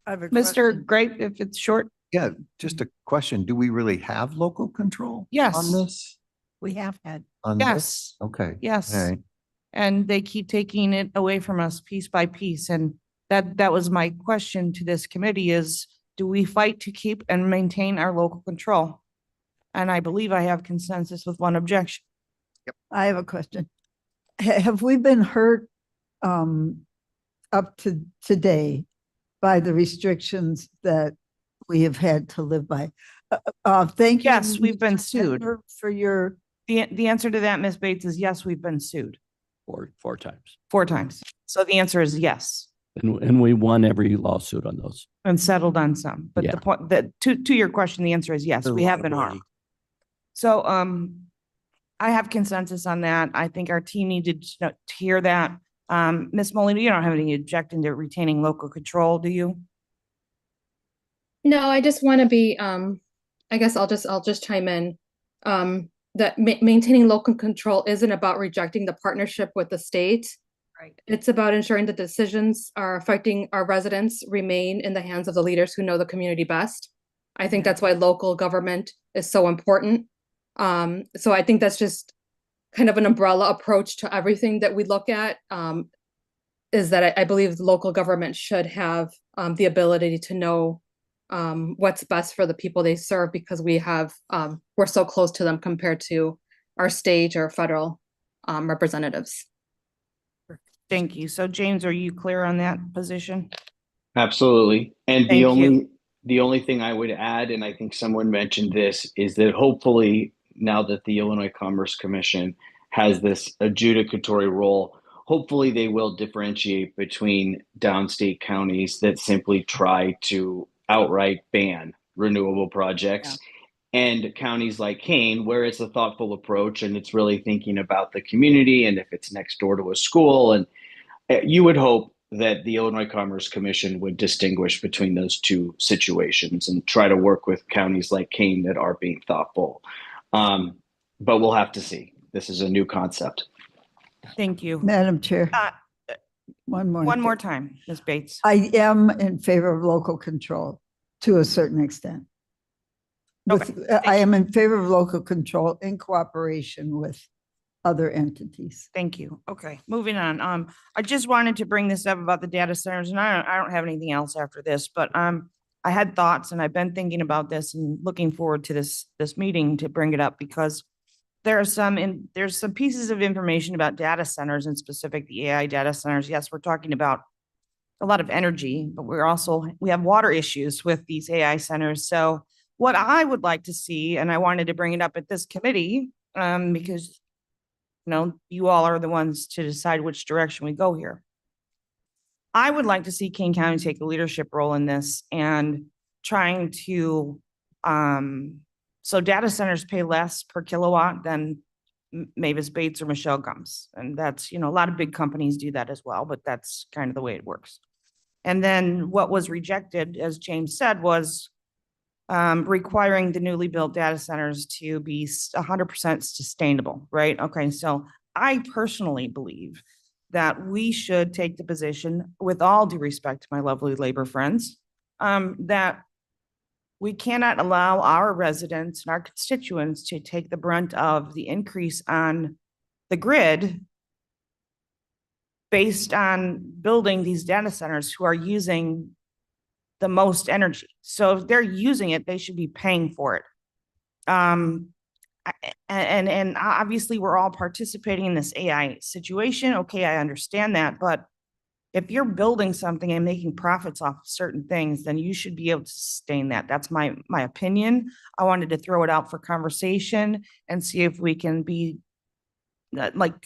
I have a Mr. question. Grape, if it's short? Yeah, just a question. Do we really have local control? Yes. On this? We have had. On this? Yes, Okay. yes. All right. And they keep taking it away from us piece by piece. And that was my question to this committee is, do we fight to keep and maintain our local control? And I believe I have consensus with one objection. I have a question. Have we been hurt up to today by the restrictions that we have had to live by? Thank you. Yes, we've been Mr. sued. Denver, for your, The answer to that, Ms. Bates, is yes, we've been sued Four times. 4 times. So the answer is yes, And we won every lawsuit on those. and settled on some. But Yeah. the point that to your question, the answer is yes, we have been harmed. So I have consensus on that. I think our team needed to hear that. Ms. Molina, you don't have any objection to retaining local control, do you? No, I just want to be, I guess I'll just chime in. That maintaining local control isn't about rejecting the partnership with the state. Right. It's about ensuring the decisions are affecting our residents remain in the hands of the leaders who know the community best. I think that's why local government is so important. So I think that's just kind of an umbrella approach to everything that we look at, is that I believe the local government should have the ability to know what's best for the people they serve because we're so close to them compared to our state or federal representatives. Thank you. So James, are you clear on that position? Absolutely. And Thank you. the only thing I would add, and I think someone mentioned this, is that hopefully now that the Illinois Commerce Commission has this adjudicatory role, hopefully they will differentiate between downstate counties that simply try to outright ban renewable projects and counties like Kane, where it's a thoughtful approach and it's really thinking about the community and if it's next door to a school. And you would hope that the Illinois Commerce Commission would distinguish between those two situations and try to work with counties like Kane that are being thoughtful. But we'll have to see. This is a new concept. Thank you. Madam Chair, Uh, one more. One more thing. time, Ms. Bates. I am in favor of local control to a certain extent. Okay, I am in favor of local control in cooperation with other entities. Thank you. Okay, moving on. I just wanted to bring this up about the data centers, and I don't have anything else after this, but I had thoughts and I've been thinking about this and looking forward to this meeting to bring it up because there's some pieces of information about data centers and specific the AI data centers. Yes, we're talking about a lot of energy, but we have water issues with these AI centers. So what I would like to see, and I wanted to bring it up at this committee, because you all are the ones to decide which direction we go here. I would like to see King County take a leadership role in this and trying to, so data centers pay less per kilowatt than Mavis Bates or Michelle Gums. And that's, a lot of big companies do that as well, but that's kind of the way it works. And then what was rejected, as James said, was requiring the newly built data centers to be 100% sustainable, right? Okay, so I personally believe that we should take the position, with all due respect to my lovely labor friends, that we cannot allow our residents and our constituents to take the brunt of the increase on the grid based on building these data centers who are using the most energy. So if they're using it, they should be paying for it. And obviously we're all participating in this AI situation. Okay, I understand that, but if you're building something and making profits off of certain things, then you should be able to sustain that. That's my opinion. I wanted to throw it out for conversation and see if we can be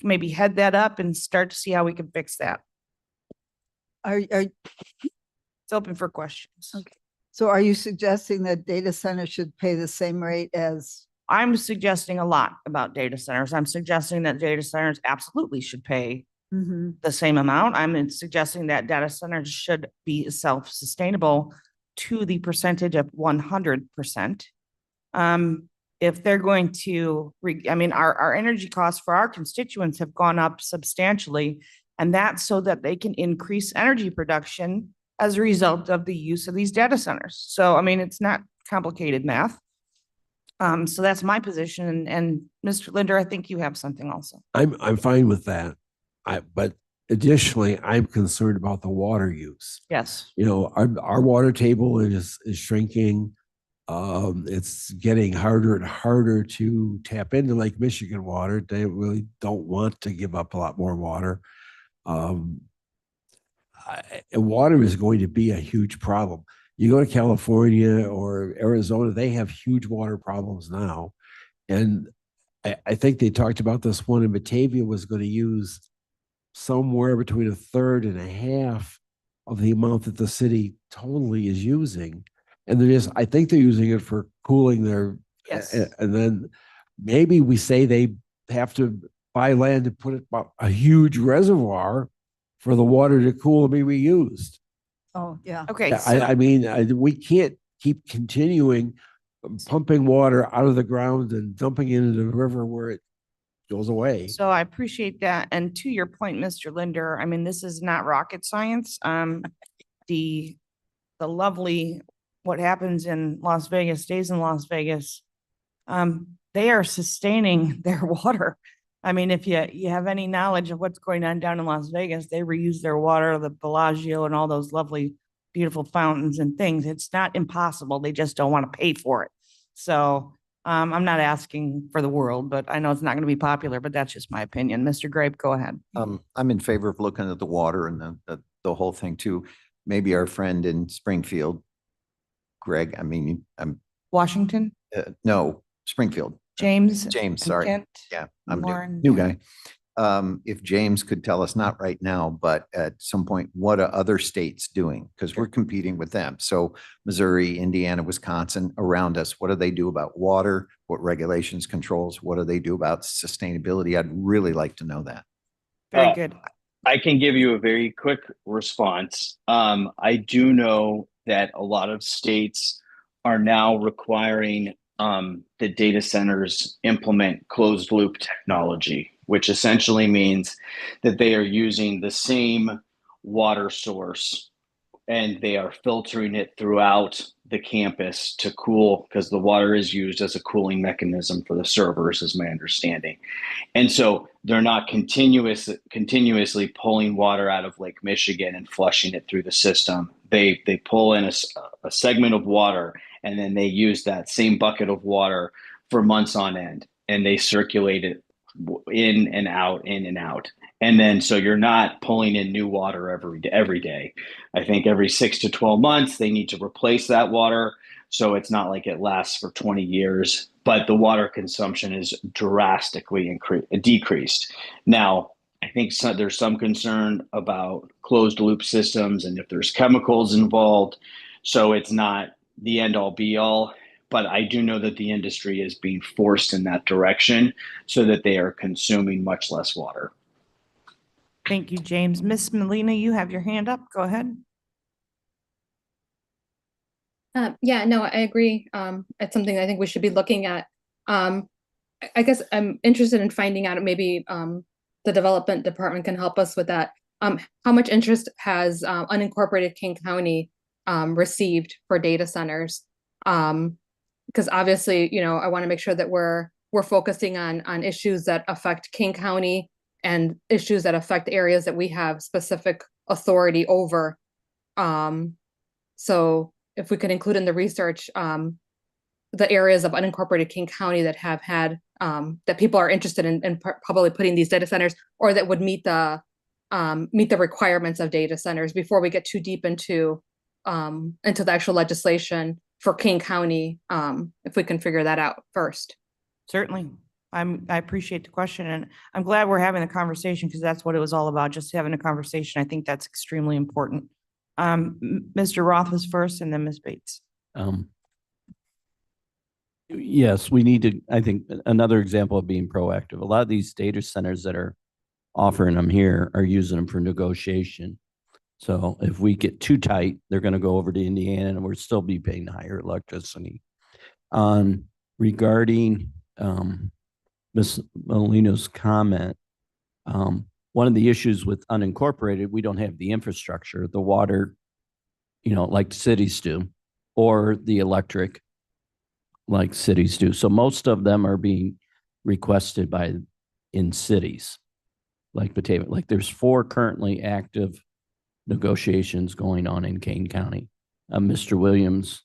maybe head that up and start to see how we can fix that. It's open for questions. Okay. So are you suggesting that data centers should pay the same rate as? I'm suggesting a lot about data centers. I'm suggesting that data centers absolutely should pay the same amount. I'm suggesting that data centers should be self-sustainable to the percentage of 100%. If they're going to, our energy costs for our constituents have gone up substantially, and that's so that they can increase energy production as a result of the use of these data centers. So, it's not complicated math. So that's my position. And Mr. Linder, I think you have something also. I'm fine with that. But additionally, I'm concerned about the water use. Yes. Our water table is shrinking. It's getting harder and harder to tap into Lake Michigan water. They really don't want to give up a lot more water. Water is going to be a huge problem. You go to California or Arizona, they have huge water problems now. And I think they talked about this one in Batavia was going to use somewhere between 1/3 and 1/2 of the amount that the city totally is using. And I think they're using it for cooling their, Yes. And then maybe we say they have to buy land to put a huge reservoir for the water to cool and be reused. Oh, yeah. Okay. We can't keep continuing pumping water out of the ground and dumping it into the river where it goes away. So I appreciate that. And to your point, Mr. Linder, this is not rocket science. The lovely, what happens in Las Vegas stays in Las Vegas. They are sustaining their water. If you have any knowledge of what's going on down in Las Vegas, they reuse their water, the Bellagio and all those lovely, beautiful fountains and things. It's not impossible. They just don't want to pay for it. So I'm not asking for the world, but I know it's not going to be popular, but that's just my opinion. Mr. Grape, go ahead. I'm in favor of looking at the water and the whole thing too. Maybe our friend in Springfield, Greg, I'm Washington? no, Springfield. James? James, and sorry. Kent, Yeah, I'm Warren, new yeah. guy. if James could tell us, not right now, but at some point, what are other states doing? Because we're competing with them. So Missouri, Indiana, Wisconsin, around us, what do they do about water? What regulations, controls? What do they do about sustainability? I'd really like to know that. Very good. I can give you a very quick response. I do know that a lot of states are now requiring the data centers implement closed loop technology, which essentially means that they are using the same water source and they are filtering it throughout the campus to cool, because the water is used as a cooling mechanism for the servers, is my understanding. And so they're not continuously pulling water out of Lake Michigan and flushing it through the system. They pull in a segment of water, and then they use that same bucket of water for months on end, and they circulate it in and out, in and out. And then so you're not pulling in new water every day. I think every 6 to 12 months they need to replace that water. So it's not like it lasts for 20 years, but the water consumption is drastically decreased. Now, I think there's some concern about closed loop systems and if there's chemicals involved. So it's not the end all be all, but I do know that the industry is being forced in that direction so that they are consuming much less water. Thank you, James. Miss Molina, you have your hand up. Go ahead. Yeah, no, I agree. It's something I think we should be looking at. I guess I'm interested in finding out, maybe the development department can help us with that. How much interest has unincorporated King County received for data centers? Because obviously, you know, I want to make sure that we're focusing on issues that affect King County and issues that affect areas that we have specific authority over. So if we could include in the research the areas of unincorporated King County that have had that people are interested in probably putting these data centers, or that would meet the requirements of data centers, before we get too deep into the actual legislation for King County, if we can figure that out first. Certainly. I appreciate the question, and I'm glad we're having the conversation, because that's what it was all about, just having a conversation. I think that's extremely important. Mr. Roth was first, and then Ms. Bates. Yes, we need to, I think another example of being proactive. A lot of these data centers that are offering them here are using them for negotiation. So if we get too tight, they're going to go over to Indiana and we'll still be paying higher electricity. Regarding Ms. Molina's comment, one of the issues with unincorporated, we don't have the infrastructure, the water, you know, like cities do, or the electric like cities do. So most of them are being requested in cities like Batavia. Like there's 4 currently active negotiations going on in Kane County. Mr. Williams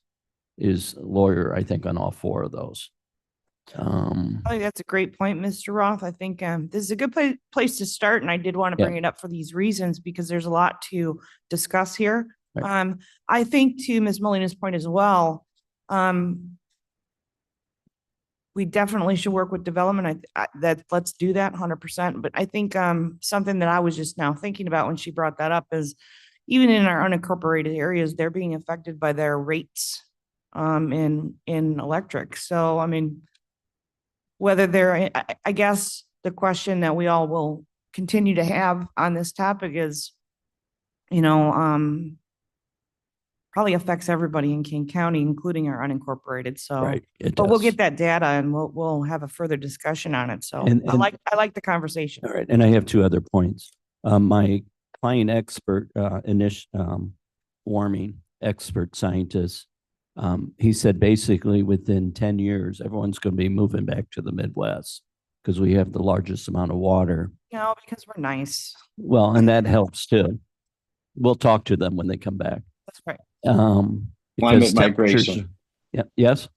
is a lawyer, I think, on all 4 of those. I think that's a great point, Mr. Roth. I think this is a good place to start, and I did want to bring it up for these reasons, because there's a lot to discuss here. Right. I think, to Ms. Molina's point as well, we definitely should work with development. Let's do that 100%. But I think something that I was just now thinking about when she brought that up is, even in our unincorporated areas, they're being affected by their rates in electric. So, I mean, whether they're, I guess the question that we all will continue to have on this topic is, you know, probably affects everybody in King County, including our unincorporated. So, Right, but we'll get that data and we'll have a further discussion on it. So I like the conversation. All right, and I have 2 other points. My client expert, warming expert scientist, he said basically within 10 years, everyone's going to be moving back to the Midwest because we have the largest amount of water. You know, because we're nice. Well, and that helps too. We'll talk to them when they come back. That's right. Climate migration. Yeah. Yes.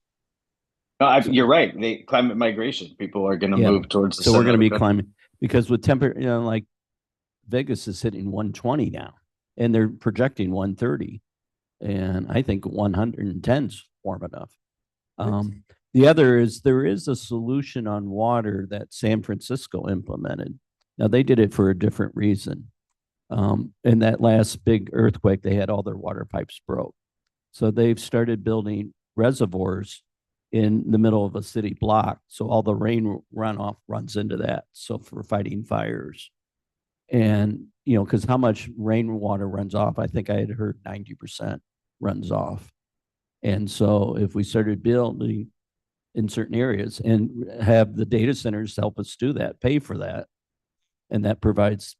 No, you're right. Climate migration. People are going to move towards the So we're going to be center. climbing, because with temperature, you know, like Vegas is hitting 120 now, and they're projecting 130, and I think 110's warm enough. The other is there is a solution on water that San Francisco implemented Now, they did it for a different reason. In that last big earthquake, they had all their water pipes broke. So they've started building reservoirs in the middle of a city block. So all the rain runoff runs into that. So for fighting fires. And, because how much rainwater runs off, I think I had heard 90% runs off. And so if we started building in certain areas and have the data centers help us do that, pay for that, and that provides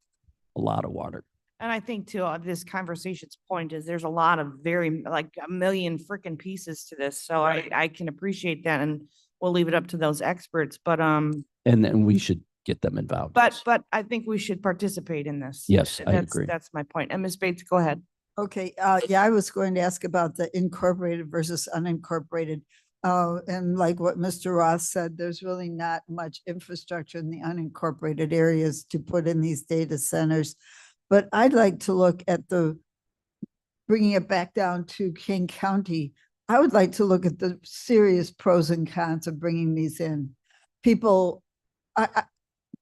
a lot of water. And I think too, this conversation's point is there's a lot of like a million freaking pieces to this. So I can appreciate that, and we'll leave it up to those experts, but, And then we should get them involved. but I think we should participate in this. Yes, I That's- agree. That's my point. And Ms. Bates, go ahead. Okay, yeah, I was going to ask about the incorporated versus unincorporated. And like what Mr. Ross said, there's really not much infrastructure in the unincorporated areas to put in these data centers. But I'd like to look at bringing it back down to King County. I would like to look at the serious pros and cons of bringing these in. People,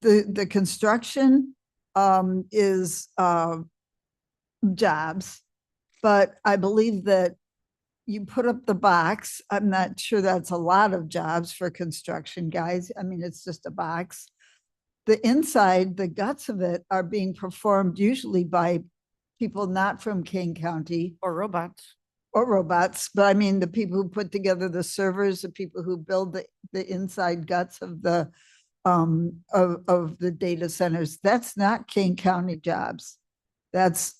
the construction is jobs, but I believe that you put up the box. I'm not sure that's a lot of jobs for construction guys. I mean, it's just a box. The inside, the guts of it are being performed usually by people not from King County Or robots. but I mean, the people who put together the servers, the people who build the inside guts of the data centers, that's not King County jobs. That's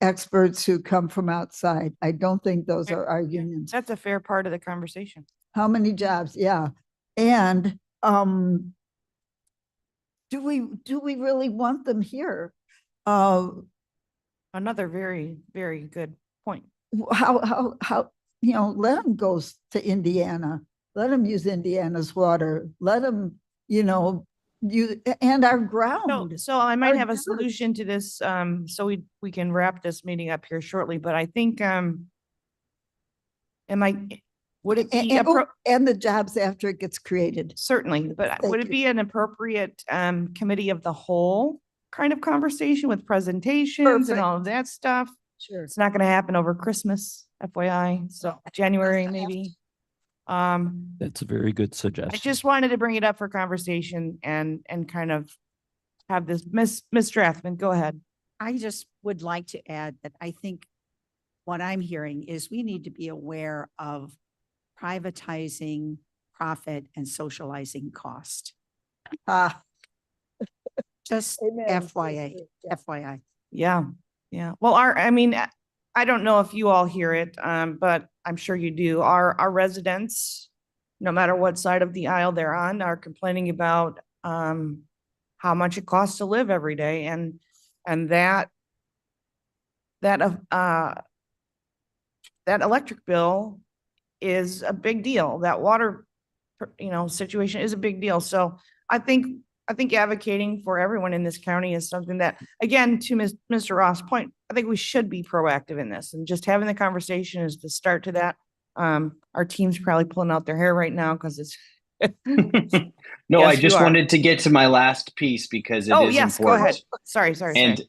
experts who come from outside. I don't think those are our unions. That's a fair part of the conversation. How many jobs? Yeah. And do we really want them here? Another very, very good point. How, let them go to Indiana. Let them use Indiana's water. Let them, and our ground. So I might Our have a dirt. solution to this, so we can wrap this meeting up here shortly, but I think, would it be, And the jobs after it gets created. certainly, but Thank would it you. be an appropriate, committee of the whole kind of conversation with presentations and Perfect. all of that stuff? Sure. It's not gonna happen over Christmas, FYI, so January maybe. That's a very good I suggestion. just wanted to bring it up for conversation and kind of have this, Ms. Strathman, go ahead. I just would like to add that I think what I'm hearing is we need to be aware of privatizing profit and socializing cost. Ah. Just Amen. FYI, FYI. Yeah, yeah. Well, I don't know if you all hear it, but I'm sure you do. Our residents, no matter what side of the aisle they're on, are complaining about how much it costs to live every day, and that electric bill is a big deal. That water, situation is a big deal. So I think advocating for everyone in this county is something that, again, to Mr. Ross' point, I think we should be proactive in this, and just having the conversation is the start to that. Our team's probably pulling out their hair right now because it's. No, Yes, I you just are. wanted to get to my last piece because it Oh, is yes, go important. ahead. Sorry.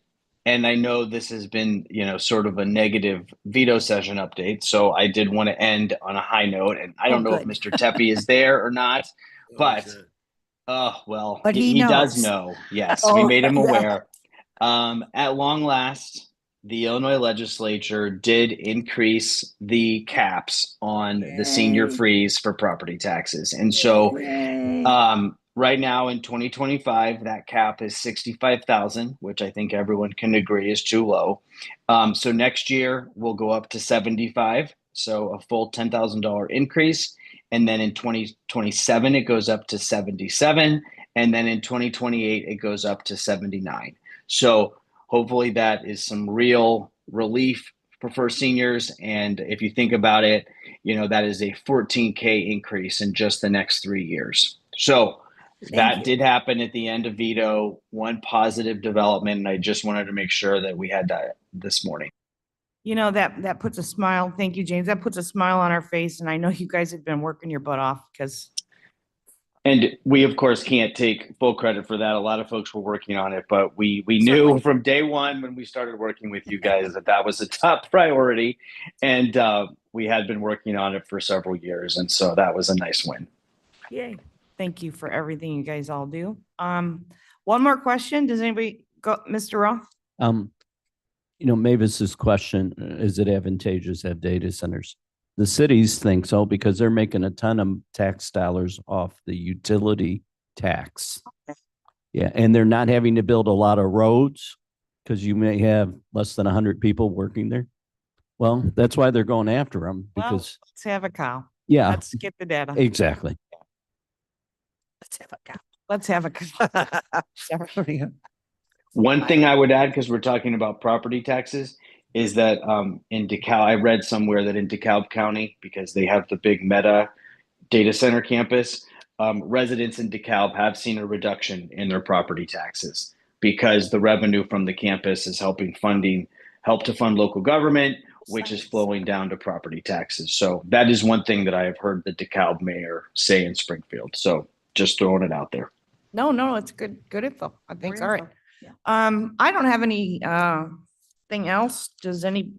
And I know this has been, sort of a negative veto session update. So I did want to end on a high note. And I don't know if good. Mr. Tepe is there or not, but well, But he he does knows. know. Yes, Oh, we made him yeah. aware. At long last, the Illinois legislature did increase the caps on the senior Yay. freeze for property taxes. And so Yay. right now in 2025, that cap is 65,000, which I think everyone can agree is too low. So next year we'll go up to 75, so a full $10,000 increase. And then in 2027, it goes up to 77. And then in 2028, it goes up to 79. So hopefully that is some real relief for seniors. And if you think about it, that is a $14K increase in just the next 3 years. So that did happen at the end of veto, one positive development. And I just wanted to make sure that we had that this morning. That puts a smile. Thank you, James. That puts a smile on our face. And I know you guys have been working your butt off because And we, of course, can't take full credit for that. A lot of folks were working on it, but we knew Certainly. from day one when we started working with you guys that that was a top priority. And we had been working on it for several years. And so that was a nice win. Yay. Thank you for everything you guys all do. One more question. Does anybody go, Mr. Roth? Mavis's question, is it advantageous to have data centers? The cities think so because they're making a ton of tax dollars off the utility tax. Yeah, and they're not having to build a lot of roads because you may have less than 100 people working there. Well, that's why they're going after them Well, because, let's have a cow. yeah, Let's get the data. exactly. Let's have a cow. Let's have a cow. One thing I would add, because we're talking about property taxes, is that in DeKalb, I read somewhere that in DeKalb County, because they have the big Meta data center campus, residents in DeKalb have seen a reduction in their property taxes because the revenue from the campus is help to fund local government, which is flowing down to property taxes. So that is one thing that I have heard the DeKalb mayor say in Springfield. So just throwing it out there. No, it's good info. I think, all right. Yeah. I don't have any thing else. Does any,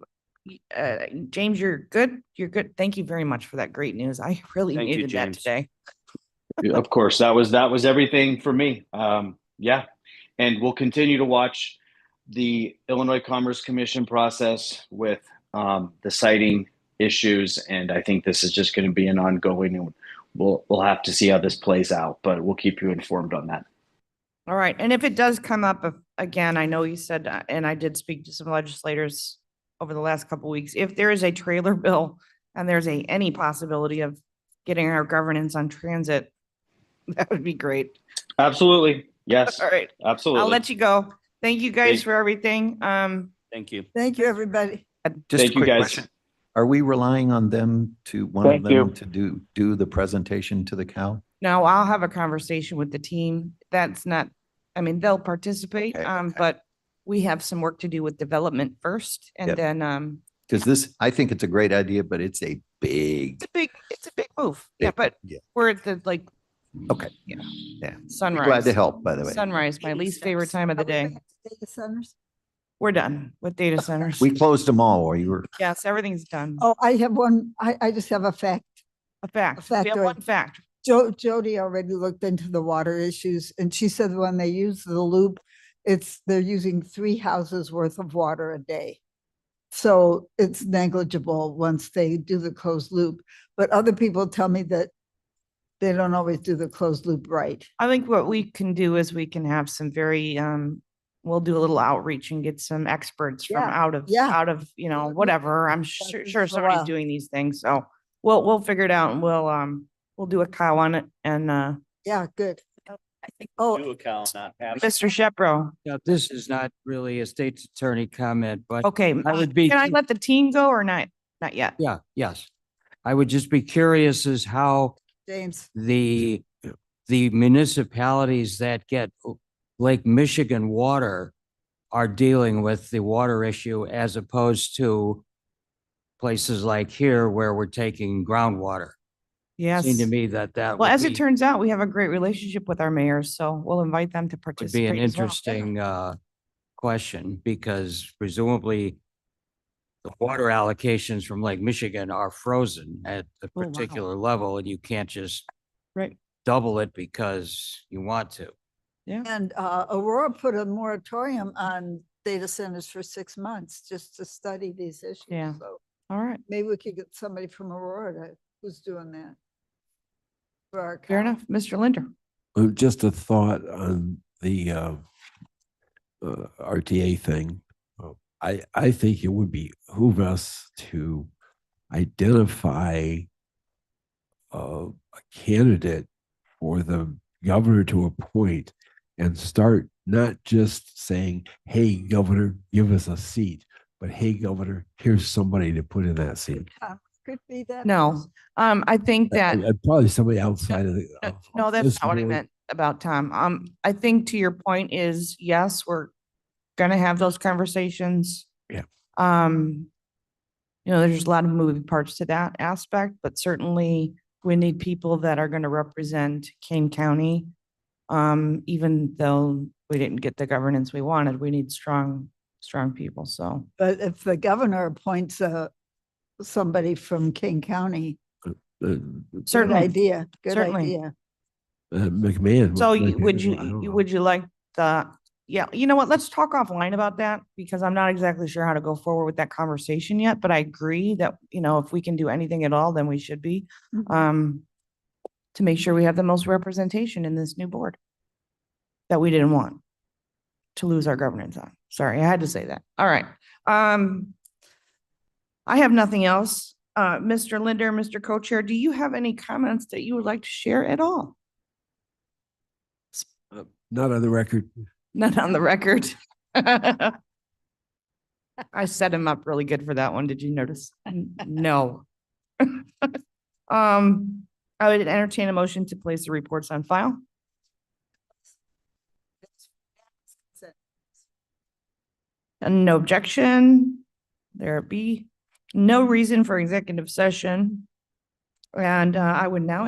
James, you're good? You're good. Thank you very much for that great news. I really Thank you, needed that James. today. Of course, that was everything for me. Yeah, and we'll continue to watch the Illinois Commerce Commission process with the citing issues, and I think this is just going to be an ongoing. And we'll have to see how this plays out, but we'll keep you informed on that. All right. And if it does come up again, I know you said, and I did speak to some legislators over the last couple of weeks, if there is a trailer bill and there's any possibility of getting our governance on transit, that would be great. Absolutely. Yes. All right. Absolutely. I'll let you go. Thank you guys Thank- for everything. Thank you. Thank you, everybody. Just a Thank you, quick guys. question. Are we relying on them one of Thank them you. to do the presentation to the cow? No, I'll have a conversation with the team. That's not, I mean, they'll participate, Okay. but we have some work to do with development first and Yep. then, Because I think it's a great idea, but it's a big, it's a big move. Yeah, Big, but yeah. we're at the like okay. Yeah. Yeah. sunrise. Glad to help, by the way. Sunrise, my least favorite time of the day. Data centers? We're done with data centers. We closed them all while you were, Yes, everything's done. Oh, I have one, I just have a fact. A fact. a We have factoid. one fact. Jody already looked into the water issues and she said when they use the loop, they're using 3 houses worth of water a day. So it's negligible once they do the closed loop. But other people tell me that they don't always do the closed loop right. I think what we can do is we can have some very, we'll do a little outreach and get some experts from Yeah, out of, yeah. whatever. I'm been sure for a somebody's while. doing these things. So we'll figure it out and we'll do a cow on it and, Yeah, good. I think Oh, Mr. Shepro. Now, this is not really a state's attorney comment, but Okay, I would be, can I let the team go or not? Not yet. yeah, yes. I would just be curious as how James, the municipalities that get Lake Michigan water are dealing with the water issue as opposed to places like here where we're taking groundwater. Yes. Seemed to me that Well, would as it be, turns out, we have a great relationship with our mayors, so we'll invite them to would be participate. an as well. interesting question because presumably the water allocations from Lake Michigan are frozen at a Oh, wow. particular level and you can't just Right. double it because you want to. and Aurora put a moratorium on data centers for 6 months just to study these issues. Yeah. So All right. maybe we could get somebody from Aurora who's doing that. For our Fair cow. enough. Mr. Linder. Just a thought on the RTA thing. I think it would behoove us to identify a candidate for the governor to appoint and start not just saying, hey, governor, give us a seat, but hey, governor, here's somebody to put in that seat. Could be that. No, person. I think that, Probably somebody outside of the. no, of that's this not what I board. meant about Tom. I think to your point is, yes, we're gonna have those conversations. Yeah. There's a lot of moving parts to that aspect, but certainly We need people that are going to represent Kane County. Even though we didn't get the governance we wanted, we need strong people. So But if the governor appoints somebody from King County, good certainly, idea, good certainly. idea. McMahon. So McMahon, would I don't know. you like yeah, you know what? Let's talk offline about that because I'm not exactly sure how to go forward with that conversation yet, but I agree that, if we can do anything at all, then we should be, to make sure we have the most representation in this new board that we didn't want to lose our governance on. Sorry, I had to say that. All right. I have nothing else. Mr. Linder, Mr. Co-Chair, do you have any comments that you would like to share at all? Not on the record. Not on the record. I set him up really good for that one. Did you notice? No. I would entertain a motion to place the reports on file. And no objection. There be no reason for executive session. And I would now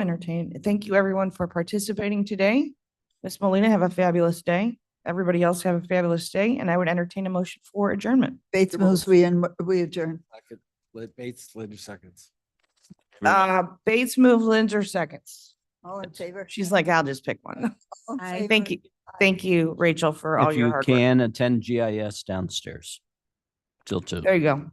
thank you everyone for participating today. Ms. Molina, have a fabulous day. Everybody else have a fabulous day. And I would entertain a motion for adjournment. Bates moves, we adjourn. Bates, Linder seconds. Bates move, Lindsay seconds. All in favor? She's like, I'll just pick one. All in favor? Thank you. Thank you, Rachel, for all If your you hard work. can, attend GIS downstairs till 2. There you go.